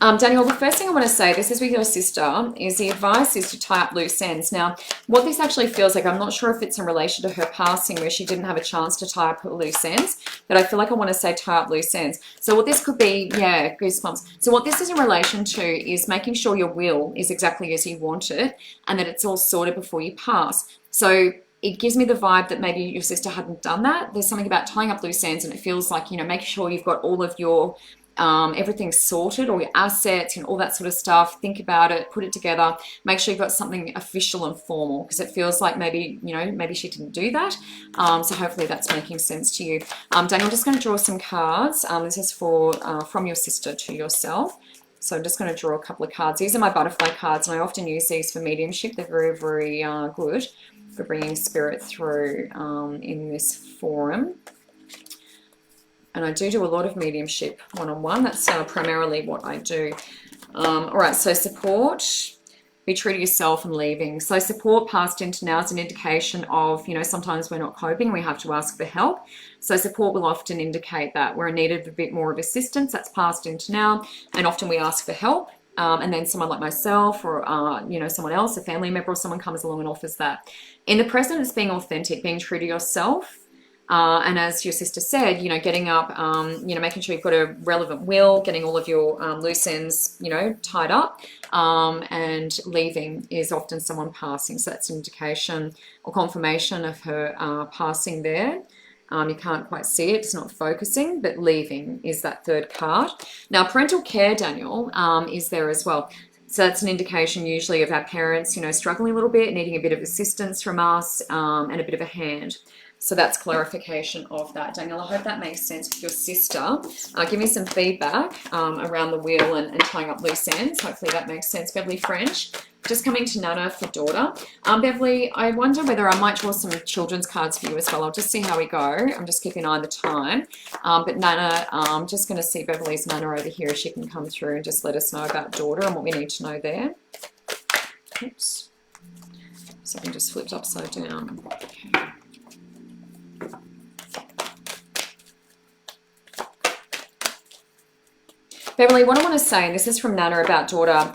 Daniel, the first thing I want to say, this is with your sister, is the advice is to tie up loose ends. Now, what this actually feels like, I'm not sure if it's in relation to her passing where she didn't have a chance to tie up her loose ends, but I feel like I want to say tie up loose ends. So what this could be, yeah, goosebumps. So what this is in relation to is making sure your will is exactly as you want it and that it's all sorted before you pass. So it gives me the vibe that maybe your sister hadn't done that. There's something about tying up loose ends, and it feels like, making sure you've got all of your everything sorted, all your assets and all that sort of stuff. Think about it, put it together, make sure you've got something official and formal, because it feels like maybe, maybe she didn't do that. So hopefully that's making sense to you. Daniel, I'm just going to draw some cards. This is for from your sister to yourself. So I'm just going to draw a couple of cards. These are my butterfly cards, and I often use these for mediumship. They're very, very good for bringing spirit through in this forum. And I do a lot of mediumship one-on-one. That's primarily what I do. All right, so support, be true to yourself and leaving. So support passed into now is an indication of, sometimes we're not coping. We have to ask for help. So support will often indicate that we're in need of a bit more of assistance. That's passed into now. And often we ask for help. And then someone like myself or, someone else, a family member or someone comes along and offers that. In the present, it's being authentic, being true to yourself. And as your sister said, getting up, making sure you've got a relevant will, getting all of your loose ends, tied up, and leaving is often someone passing. So that's an indication or confirmation of her passing there. You can't quite see it, it's not focusing, but leaving is that third card. Now, parental care, Daniel, is there as well. So that's an indication usually of our parents, struggling a little bit, needing a bit of assistance from us, and a bit of a hand. So that's clarification of that. Daniel, I hope that makes sense with your sister. Give me some feedback around the wheel and tying up loose ends. Hopefully that makes sense. Beverly French, just coming to Nana for daughter. Beverly, I wonder whether I might draw some children's cards for you as well. I'll just see how we go. I'm just keeping an eye on the time. But Nana, I'm just going to see Beverly's Nana over here if she can come through and just let us know about daughter and what we need to know there. Oops. Something just flipped upside down. Okay. Beverly, what I want to say, and this is from Nana about daughter,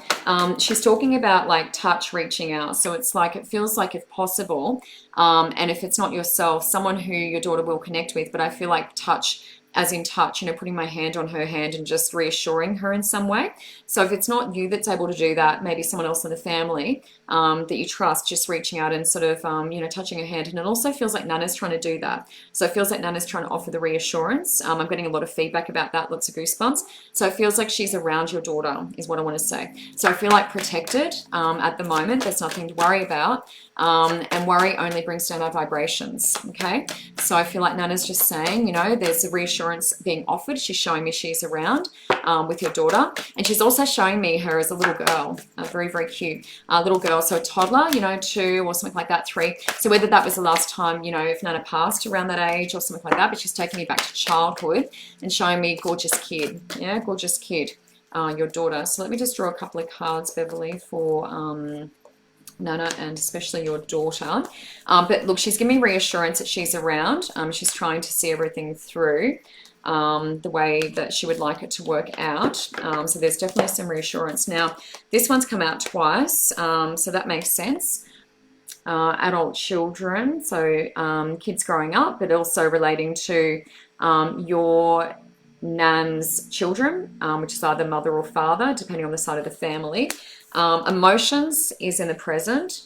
she's talking about like touch reaching out. So it's like, it feels like if possible, and if it's not yourself, someone who your daughter will connect with, but I feel like touch, as in touch, putting my hand on her hand and just reassuring her in some way. So if it's not you that's able to do that, maybe someone else in the family that you trust, just reaching out and sort of, touching her hand. And it also feels like Nana's trying to do that. So it feels like Nana's trying to offer the reassurance. I'm getting a lot of feedback about that, lots of goosebumps. So it feels like she's around your daughter is what I want to say. So I feel like protected at the moment. There's nothing to worry about. And worry only brings down our vibrations, okay? So I feel like Nana's just saying, there's a reassurance being offered. She's showing me she's around with your daughter. And she's also showing me her as a little girl, a very, very cute little girl. So a toddler, 2 or something like that, 3. So whether that was the last time, if Nana passed around that age or something like that, but she's taking me back to childhood and showing me gorgeous kid, gorgeous kid, your daughter. So let me just draw a couple of cards, Beverly, for Nana and especially your daughter. But look, she's giving me reassurance that she's around. She's trying to see everything through the way that she would like it to work out. So there's definitely some reassurance. Now, this one's come out twice, so that makes sense. Adult children, so kids growing up, but also relating to your nan's children, which is either mother or father, depending on the side of the family. Emotions is in the present,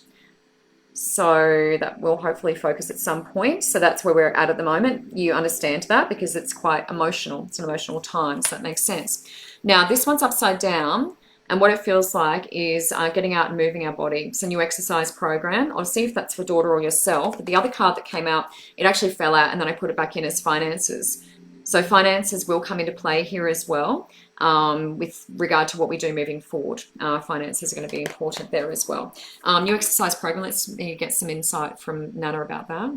so that will hopefully focus at some point. So that's where we're at the moment. You understand that because it's quite emotional. It's an emotional time, so that makes sense. Now, this one's upside down, and what it feels like is getting out and moving our body. It's a new exercise program. I'll see if that's for daughter or yourself. But the other card that came out, it actually fell out, and then I put it back in as finances. So finances will come into play here as well. With regard to what we do moving forward. Finances are going to be important there as well. New exercise program, let's get some insight from Nana about that.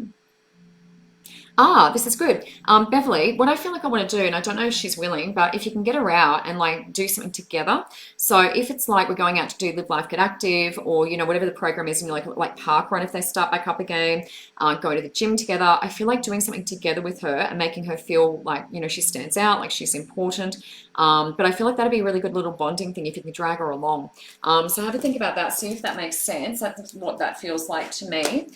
This is good. Beverly, what I feel like I want to do, and I don't know if she's willing, but if you can get her out and like do something together. So if it's like we're going out to do Live Life, Get Active, or, whatever the program is, and you're like park run if they start back up again, go to the gym together. I feel like doing something together with her and making her feel like, she stands out, like she's important. But I feel like that'd be a really good little bonding thing if you can drag her along. So have a think about that, see if that makes sense. That's what that feels like to me.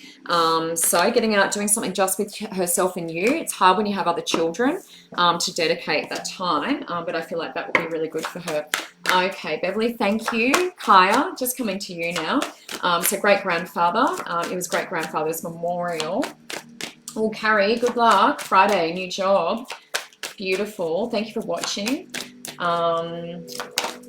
So getting out, doing something just with herself herself and you. It's hard when you have other children to dedicate that time, but I feel like that would be really good for her. Okay, Beverly, thank you. Kaya, just coming to you now. So great-grandfather. It was great-grandfather's memorial. Oh, Carrie, good luck. Friday, new job. Beautiful. Thank you for watching.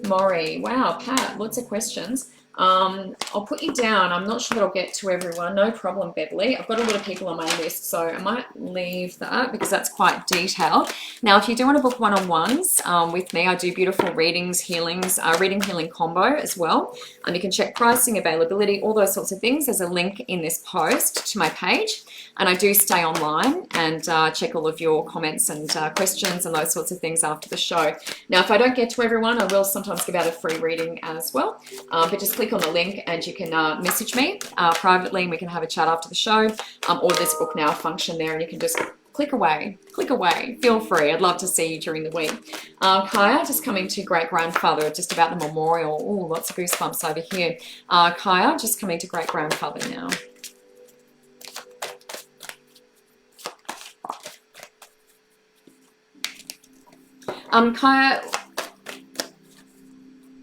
Maury, wow, Pat, lots of questions. I'll put you down. I'm not sure that I'll get to everyone. No problem, Beverly. I've got a lot of people on my list, so I might leave that because that's quite detailed. Now, if you do want to book one-on-ones with me, I do beautiful readings, healings, reading healing combo as well. You can check pricing, availability, all those sorts of things. There's a link in this post to my page. And I do stay online and check all of your comments and questions and those sorts of things after the show. Now, if I don't get to everyone, I will sometimes give out a free reading as well. But just click on the link and you can message me privately and we can have a chat after the show. Or there's a book now function there and you can just click away, feel free. I'd love to see you during the week. Kaya, just coming to great-grandfather, just about the memorial. Oh, lots of goosebumps over here. Kaya, just coming to great-grandfather now. Kaya,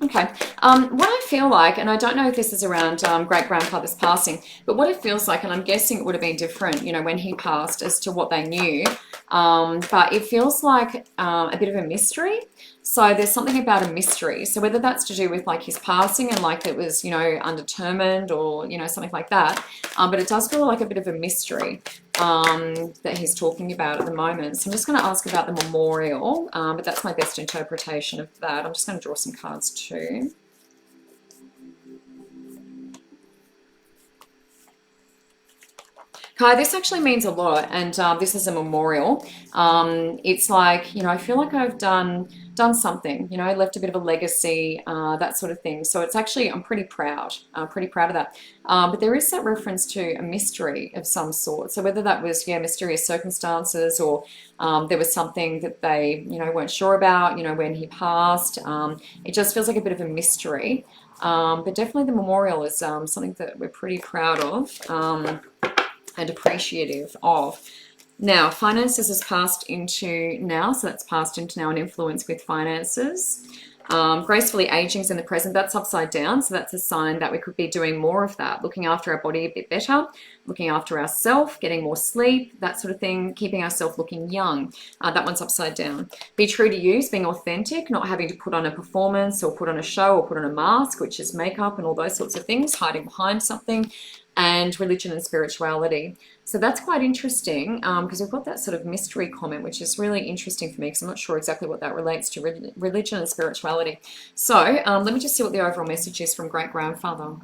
okay. What I feel like, and I don't know if this is around great-grandfather's passing, but what it feels like, and I'm guessing it would have been different, you know, when he passed as to what they knew, but it feels like a bit of a mystery. So there's something about a mystery. So whether that's to do with like his passing and like it was, you know, undetermined or, you know, something like that. But it does feel like a bit of a mystery that he's talking about at the moment. So I'm just going to ask about the memorial, but that's my best interpretation of that. I'm just going to draw some cards too. Kai, this actually means a lot, and this is a memorial. It's like, you know, I feel like I've done something, you know, left a bit of a legacy, that sort of thing. So it's actually, I'm pretty proud of that. But there is that reference to a mystery of some sort. So whether that was, yeah, mysterious circumstances or there was something that they, you know, weren't sure about, you know, when he passed. It just feels like a bit of a mystery. But definitely the memorial is something that we're pretty proud of. And appreciative of. Now, finances is passed into now, so that's passed into now an influence with finances. Gracefully aging is in the present, that's upside down, so that's a sign that we could be doing more of that, looking after our body a bit better, looking after ourselves, getting more sleep, that sort of thing, keeping ourselves looking young. That one's upside down. Be true to you, being authentic, not having to put on a performance or put on a show or put on a mask, which is makeup and all those sorts of things, hiding behind something. And religion and spirituality. So that's quite interesting because we've got that sort of mystery comment, which is really interesting for me because I'm not sure exactly what that relates to, religion and spirituality. So let me just see what the overall message is from great-grandfather.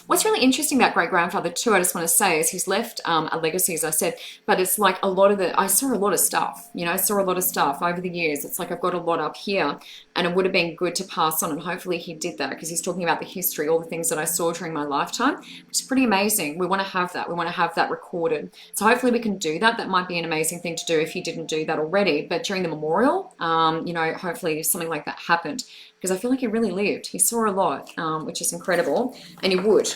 What's really interesting about great-grandfather too, I just want to say, is he's left a legacy, as I said, but it's like a lot of I saw a lot of stuff, you know, I saw a lot of stuff over the years. It's like I've got a lot up here and it would have been good to pass on, and hopefully he did that because he's talking about the history, all the things that I saw during my lifetime, which is pretty amazing. We want to have that. We want to have that recorded. So hopefully we can do that. That might be an amazing thing to do if he didn't do that already, but during the memorial, you know, hopefully something like that happened. Because I feel like he really lived. He saw a lot, which is incredible. And he would,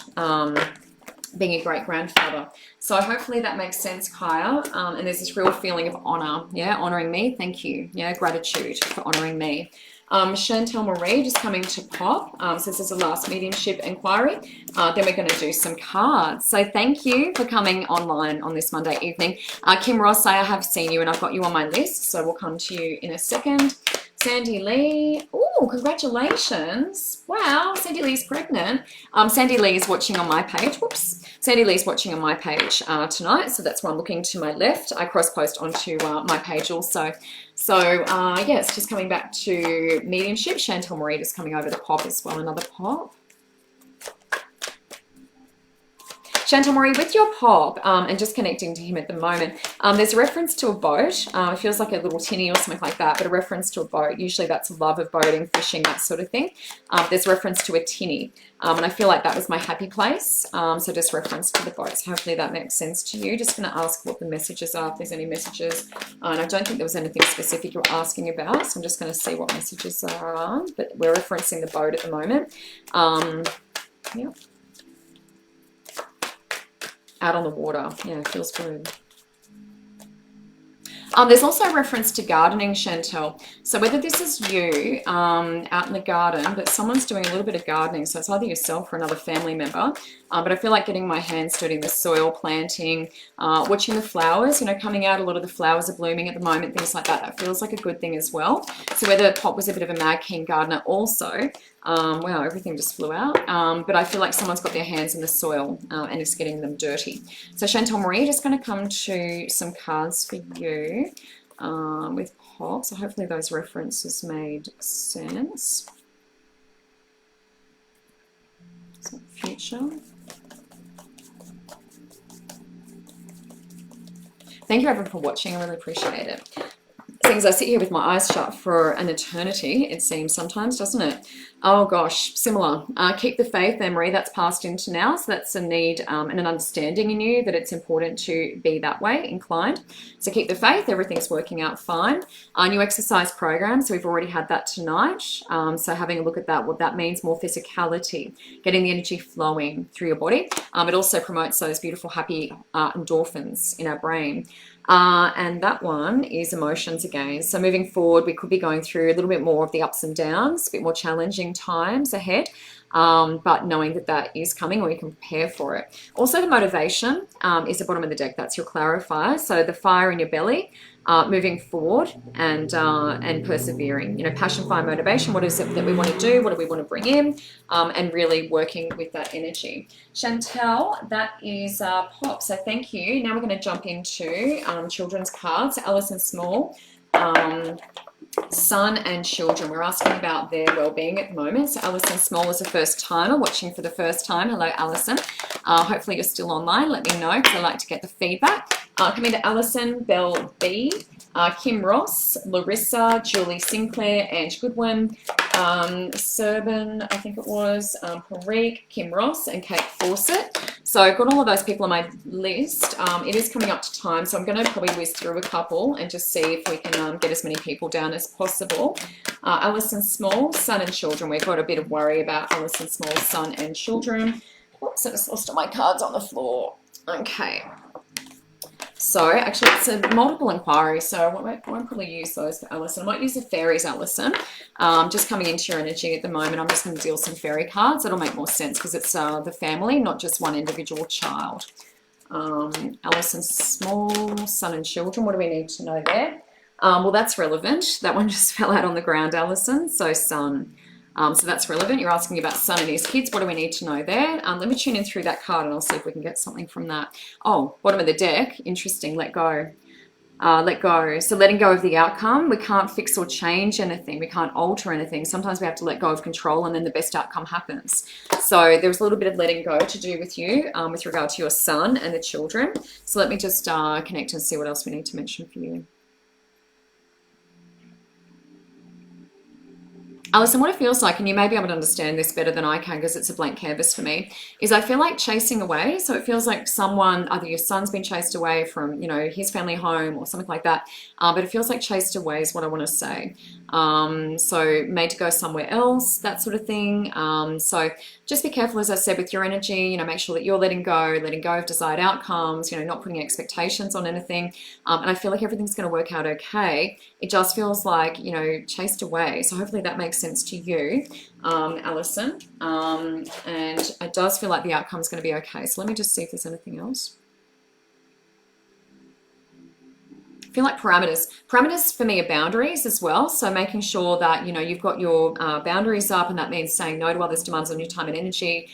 being a great-grandfather. So hopefully that makes sense, Kaya. And there's this real feeling of honor. Yeah, honoring me. Thank you. Yeah, gratitude for honoring me. Chantel Marie just coming to pop. So this is the last mediumship inquiry. Then we're going to do some cards. So thank you for coming online on this Monday evening. Kim Ross, I have seen you and I've got you on my list. So we'll come to you in a second. Sandy Lee. Oh, congratulations. Wow, Sandy Lee's pregnant. Sandy Lee is watching on my page. Whoops. Sandy Lee's watching on my page tonight. So that's why I'm looking to my left. I cross-post onto my page also. So, yes, just coming back to mediumship. Chantel Marie just coming over the pop as well. Another pop. Chantal Marie, with your pop and just connecting to him at the moment, there's a reference to a boat. It feels like a little tinny or something like that, but a reference to a boat. Usually that's a love of boating, fishing, that sort of thing. There's a reference to a tinny, and I feel like that was my happy place. So just reference to the boat. So hopefully that makes sense to you. Just going to ask what the messages are, if there's any messages. And I don't think there was anything specific you're asking about, so I'm just going to see what messages are on. But we're referencing the boat at the moment. Yeah. Out on the water. Yeah, feels good. There's also a reference to gardening, Chantel. So whether this is you out in the garden, but someone's doing a little bit of gardening, so it's either yourself or another family member. But I feel like getting my hands dirty in the soil, planting, watching the flowers, coming out. A lot of the flowers are blooming at the moment, things like that. That feels like a good thing as well. So whether Pop was a bit of a mad keen gardener also, wow, everything just flew out. But I feel like someone's got their hands in the soil and is getting them dirty. So Chantal Marie, just going to come to some cards for you with Pop. So hopefully those references made sense. So future. Thank you everyone for watching. I really appreciate it. Things I sit here with my eyes shut for an eternity, it seems sometimes, doesn't it? Oh gosh, similar. Keep the faith, Anne-Marie, that's passed into now. So that's a need and an understanding in you that it's important to be that way, inclined. So keep the faith, everything's working out fine. New exercise program, so we've already had that tonight. So having a look at that, what that means, more physicality, getting the energy flowing through your body. It also promotes those beautiful, happy endorphins in our brain. And that one is emotions again. So moving forward, we could be going through a little bit more of the ups and downs, a bit more challenging times ahead, but knowing that that is coming, or you can prepare for it. Also, the motivation is the bottom of the deck. That's your clarifier. So the fire in your belly, moving forward and persevering. Passion, fire, motivation. What is it that we want to do? What do we want to bring in? And really working with that energy. Chantel, that is Pop. So thank you. Now we're going to jump into children's cards. Alison Small. Son and children. We're asking about their well-being at the moment. So Alison Small is a first timer watching for the first time. Hello, Alison. Hopefully you're still online. Let me know because I like to get the feedback. Coming to Alison, Belle B, Kim Ross, Larissa, Julie Sinclair, Ange Goodwin, Serban, I think it was, Parik, Kim Ross, and Kate Fawcett. So I've got all of those people on my list. It is coming up to time, so I'm going to probably whiz through a couple and just see if we can get as many people down as possible. Alison Small, son and children. We've got a bit of worry about Alison Small, son and children. Oops, I just lost all my cards on the floor. Okay. So actually it's a multiple inquiry, so I won't probably use those for Alison. I might use the fairies, Alison. Just coming into your energy at the moment, I'm just going to deal some fairy cards. That'll make more sense because it's the family, not just one individual child. Alison Small, son and children. What do we need to know there? Well, that's relevant. That one just fell out on the ground, Alison. So son. So that's relevant. You're asking about son and his kids. What do we need to know there? Let me tune in through that card and I'll see if we can get something from that. Oh, bottom of the deck. Interesting. Let go. Let go. So letting go of the outcome. We can't fix or change anything. We can't alter anything. Sometimes we have to let go of control and then the best outcome happens. So there's a little bit of letting go to do with you with regard to your son and the children. So let me just connect and see what else we need to mention for you. Alison, what it feels like, and you may be able to understand this better than I can because it's a blank canvas for me, is I feel like chasing away. So it feels like someone, either your son's been chased away from, his family home or something like that. But it feels like chased away is what I want to say. So made to go somewhere else, that sort of thing. So just be careful, as I said, with your energy, make sure that you're letting go of desired outcomes, not putting expectations on anything. And I feel like everything's going to work out okay. It just feels like, chased away. So hopefully that makes sense to you, Alison. And it does feel like the outcome's going to be okay. So let me just see if there's anything else. I feel like parameters for me are boundaries as well. So making sure that you've got your boundaries up, and that means saying no to others' demands on your time and energy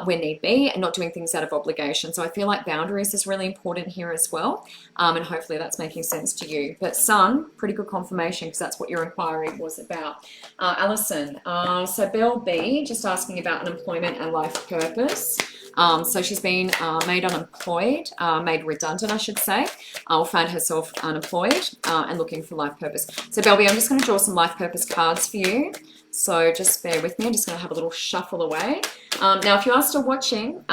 when need be, and not doing things out of obligation. So I feel like boundaries is really important here as well, and hopefully that's making sense to you. But son, pretty good confirmation because that's what your inquiry was about. Alison, so Belle B, just asking about unemployment and life purpose. So she's been made unemployed, made redundant, I should say, or found herself unemployed and looking for life purpose. So Belby, I'm just going to draw some life purpose cards for you. So just bear with me. I'm just going to have a little shuffle away. Now, if you are still watching,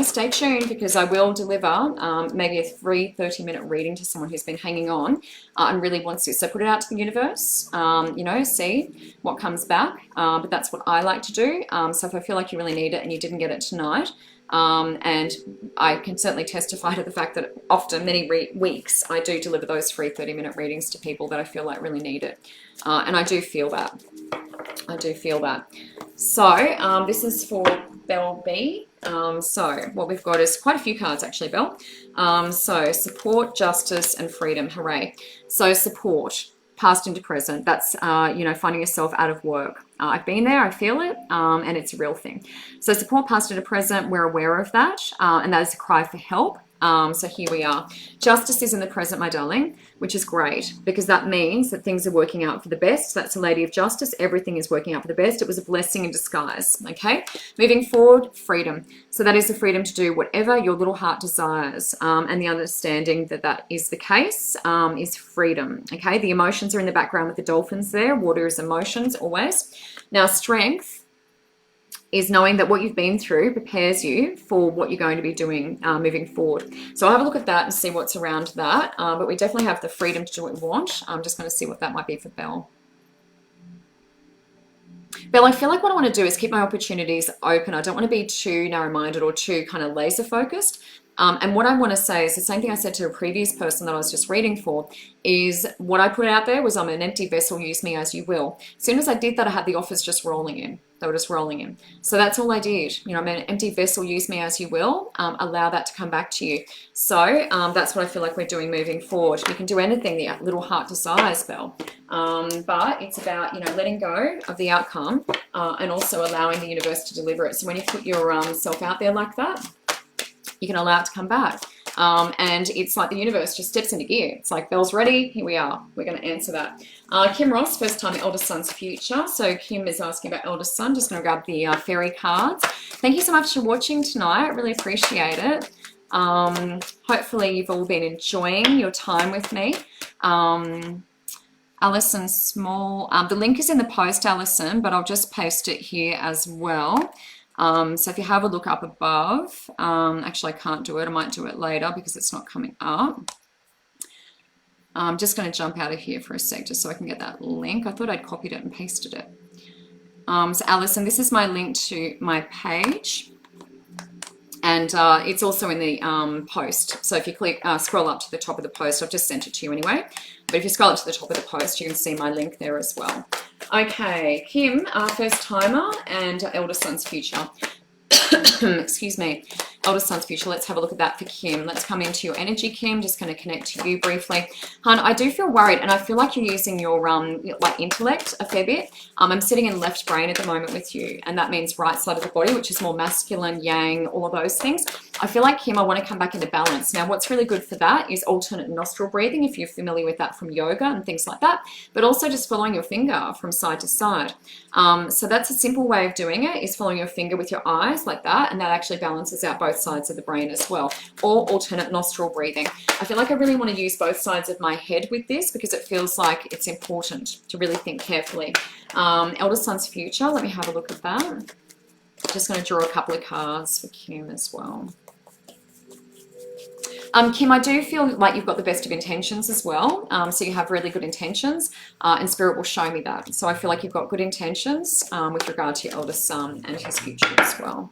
stay tuned because I will deliver maybe a free 30-minute reading to someone who's been hanging on and really wants to. So put it out to the universe, see what comes back. But that's what I like to do. So if I feel like you really need it and you didn't get it tonight, And I can certainly testify to the fact that often, many weeks, I do deliver those free 30-minute readings to people that I feel like really need it. And I do feel that. I do feel that. So this is for Bell B. So what we've got is quite a few cards actually, Bell. So support, justice, and freedom. Hooray. So support, past into present. That's, finding yourself out of work. I've been there, I feel it, and it's a real thing. So support, past into present, we're aware of that, and that is a cry for help. So here we are. Justice is in the present, my darling, which is great because that means that things are working out for the best. That's a lady of justice. Everything is working out for the best. It was a blessing in disguise. Okay. Moving forward, freedom. So that is the freedom to do whatever your little heart desires. And the understanding that that is the case is freedom. Okay. The emotions are in the background with the dolphins there. Water is emotions always. Now, strength is knowing that what you've been through prepares you for what you're going to be doing moving forward. So I'll have a look at that and see what's around that. But we definitely have the freedom to do what we want. I'm just going to see what that might be for Belle. Belle, I feel like what I want to do is keep my opportunities open. I don't want to be too narrow-minded or too kind of laser-focused. And what I want to say is the same thing I said to a previous person that I was just reading for, is what I put out there was I'm an empty vessel, use me as you will. As soon as I did that, I had the offers just rolling in. They were just rolling in. So that's all I did. I'm an empty vessel, use me as you will. Allow that to come back to you. So that's what I feel like we're doing moving forward. You can do anything the little heart desires, Belle. But it's about, letting go of the outcome and also allowing the universe to deliver it. So when you put your self out there like that, you can allow it to come back. And it's like the universe just steps into gear. It's like, Belle's ready. Here we are. We're going to answer that. Kim Ross, first time eldest son's future. So Kim is asking about eldest son. Just going to grab the fairy cards. Thank you so much for watching tonight. I really appreciate it. Hopefully you've all been enjoying your time with me. Alison Small. The link is in the post, Alison, but I'll just paste it here as well. So if you have a look up above, actually I can't do it. I might do it later because it's not coming up. I'm just going to jump out of here for a sec just so I can get that link. I thought I'd copied it and pasted it. So Alison, this is my link to my page. And it's also in the post. So if you click, scroll up to the top of the post, I've just sent it to you anyway. But if you scroll up to the top of the post, you can see my link there as well. Okay, Kim, first timer and eldest son's future. Excuse me, eldest son's future. Let's have a look at that for Kim. Let's come into your energy, Kim. Just going to connect to you briefly. Hun, I do feel worried, and I feel like you're using your like intellect a fair bit. I'm sitting in left brain at the moment with you, and that means right side of the body, which is more masculine, yang, all of those things. I feel like, Kim, I want to come back into balance. Now, what's really good for that is alternate nostril breathing, if you're familiar with that from yoga and things like that, but also just following your finger from side to side. So that's a simple way of doing it, is following your finger with your eyes like that, and that actually balances out both sides of the brain as well, or alternate nostril breathing. I feel like I really want to use both sides of my head with this because it feels like it's important to really think carefully. Eldest son's future, let me have a look at that. Just going to draw a couple of cards for Kim as well. Kim, I do feel like you've got the best of intentions as well. So you have really good intentions, and Spirit will show me that. So I feel like you've got good intentions with regard to your eldest son and his future as well.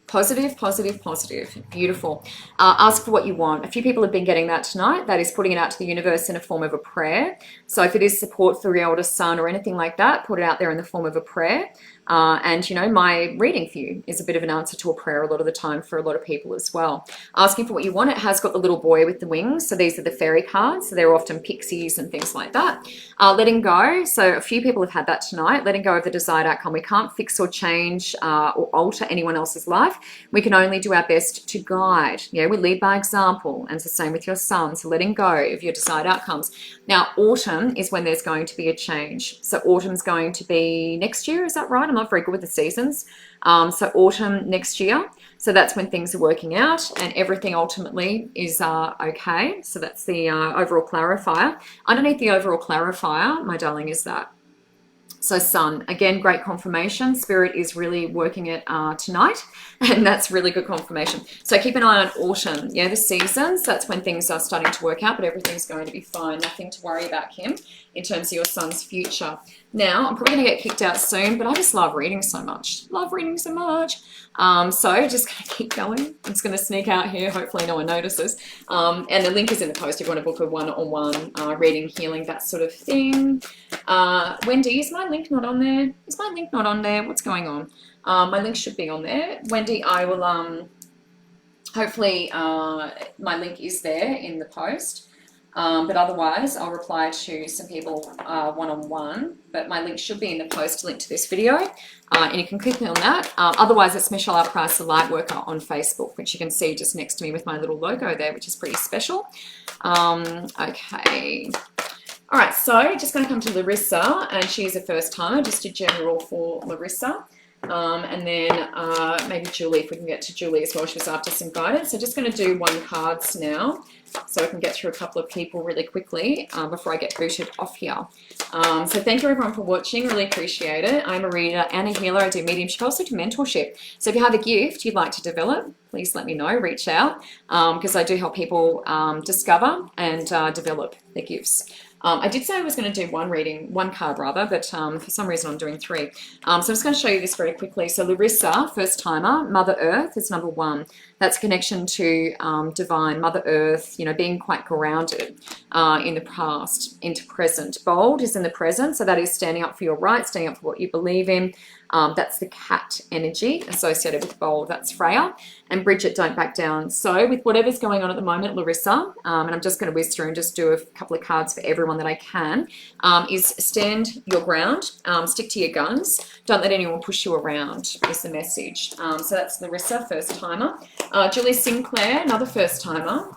Positive, positive, positive. Beautiful. Ask for what you want. A few people have been getting that tonight. That is putting it out to the universe in a form of a prayer. So if it is support for your eldest son or anything like that, put it out there in the form of a prayer. And, my reading for you is a bit of an answer to a prayer a lot of the time for a lot of people as well. Asking for what you want. It has got the little boy with the wings. So these are the fairy cards. So they're often pixies and things like that. Letting go. So a few people have had that tonight. Letting go of the desired outcome. We can't fix or change or alter anyone else's life. We can only do our best to guide. We lead by example. And it's the same with your son. So letting go of your desired outcomes. Now, autumn is when there's going to be a change. So autumn's going to be next year. Is that right? I'm not very good with the seasons. So autumn next year. So that's when things are working out and everything ultimately is okay. So that's the overall clarifier. Underneath the overall clarifier, my darling, is that So sun, again, great confirmation. Spirit is really working it tonight, and that's really good confirmation. So keep an eye on autumn. Yeah, the seasons, that's when things are starting to work out, but everything's going to be fine. Nothing to worry about, Kim, in terms of your son's future. Now, I'm probably going to get kicked out soon, but I just love reading so much. Love reading so much. So just going to keep going. I'm just going to sneak out here. Hopefully no one notices. And the link is in the post if you want to book a one-on-one reading, healing, that sort of thing. Wendy, is my link not on there? Is my link not on there? What's going on? My link should be on there. Wendy, I will, hopefully my link is there in the post. But otherwise, I'll reply to some people one-on-one. But my link should be in the post link to this video. And you can click on that. Otherwise, it's Michelle R. Price, the Lightworker on Facebook, which you can see just next to me with my little logo there, which is pretty special. Okay. All right, so just going to come to Larissa, and she's a first timer, just a general for Larissa. And then maybe Julie, if we can get to Julie as well. She was after some guidance. So just going to do one cards now, so I can get through a couple of people really quickly before I get booted off here. So thank you everyone for watching. Really appreciate it. I'm a reader and a healer. I do mediumship, I also do mentorship. So if you have a gift you'd like to develop, please let me know, reach out, because I do help people discover and develop their gifts. I did say I was going to do one card rather, but for some reason I'm doing three. So I'm just going to show you this very quickly. So Larissa, first timer, Mother Earth is number one. That's connection to divine, Mother Earth, you know, being quite grounded in the past into present. Bold is in the present, so that is standing up for your rights, standing up for what you believe in. That's the cat energy associated with bold. That's Freya. And Bridget, don't back down. So with whatever's going on at the moment, Larissa, and I'm just going to whiz through and just do a couple of cards for everyone that I can, is stand your ground, stick to your guns, don't let anyone push you around is the message. So that's Larissa, first timer. Julie Sinclair, another first timer.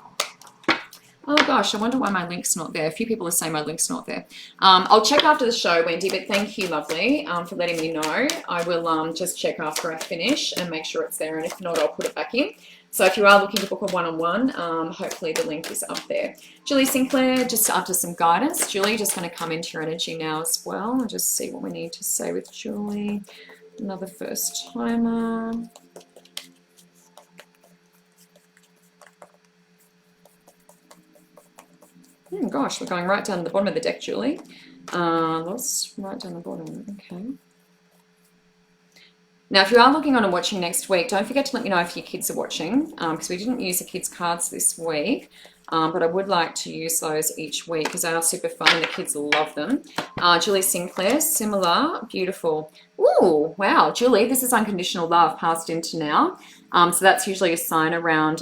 Oh gosh, I wonder why my link's not there. A few people are saying my link's not there. I'll check after the show, Wendy, but thank you, lovely, for letting me know. I will just check after I finish and make sure it's there, and if not, I'll put it back in. So if you are looking to book a one-on-one, hopefully the link is up there. Julie Sinclair, just after some guidance. Julie, just going to come into your energy now as well and just see what we need to say with Julie. Another first timer. Gosh, we're going right down to the bottom of the deck, Julie. Let's right down the bottom. Okay. Now, if you are looking on and watching next week, don't forget to let me know if your kids are watching, because we didn't use the kids' cards this week, but I would like to use those each week because they are super fun and the kids love them. Julie Sinclair, similar, beautiful. Ooh, wow, Julie, this is unconditional love passed into now. So that's usually a sign around,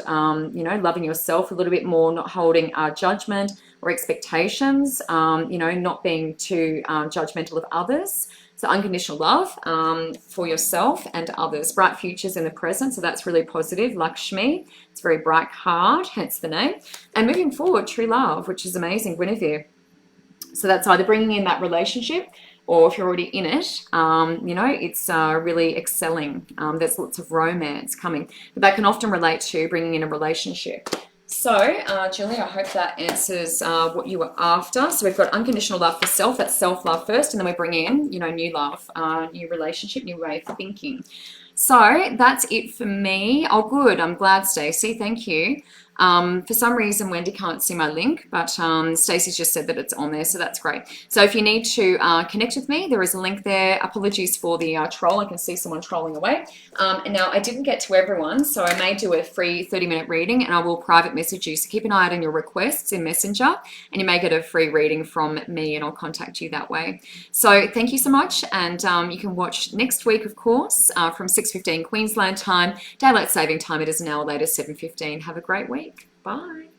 you know, loving yourself a little bit more, not holding judgment or expectations, you know, not being too judgmental of others. So unconditional love for yourself and others. Bright futures in the present, so that's really positive. Lakshmi, it's very bright heart, hence the name. And moving forward, true love, which is amazing, Guinevere. So that's either bringing in that relationship, or if you're already in it, you know, it's really excelling. There's lots of romance coming. But that can often relate to bringing in a relationship. So, Julie, I hope that answers what you were after. So we've got unconditional love for self. That's self-love first. And then we bring in, you know, new love, new relationship, new way of thinking. So that's it for me. Oh, good. I'm glad, Stacey. Thank you. For some reason, Wendy can't see my link, but Stacey's just said that it's on there, so that's great. So if you need to connect with me, there is a link there. Apologies for the troll. I can see someone trolling away. And now I didn't get to everyone, so I may do a free 30-minute reading, and I will private message you. So keep an eye out on your requests in Messenger, and you may get a free reading from me, and I'll contact you that way. So thank you so much, and you can watch next week, of course, from 6:15 Queensland time. Daylight saving time, it is an hour later, 7:15. Have a great week. Bye.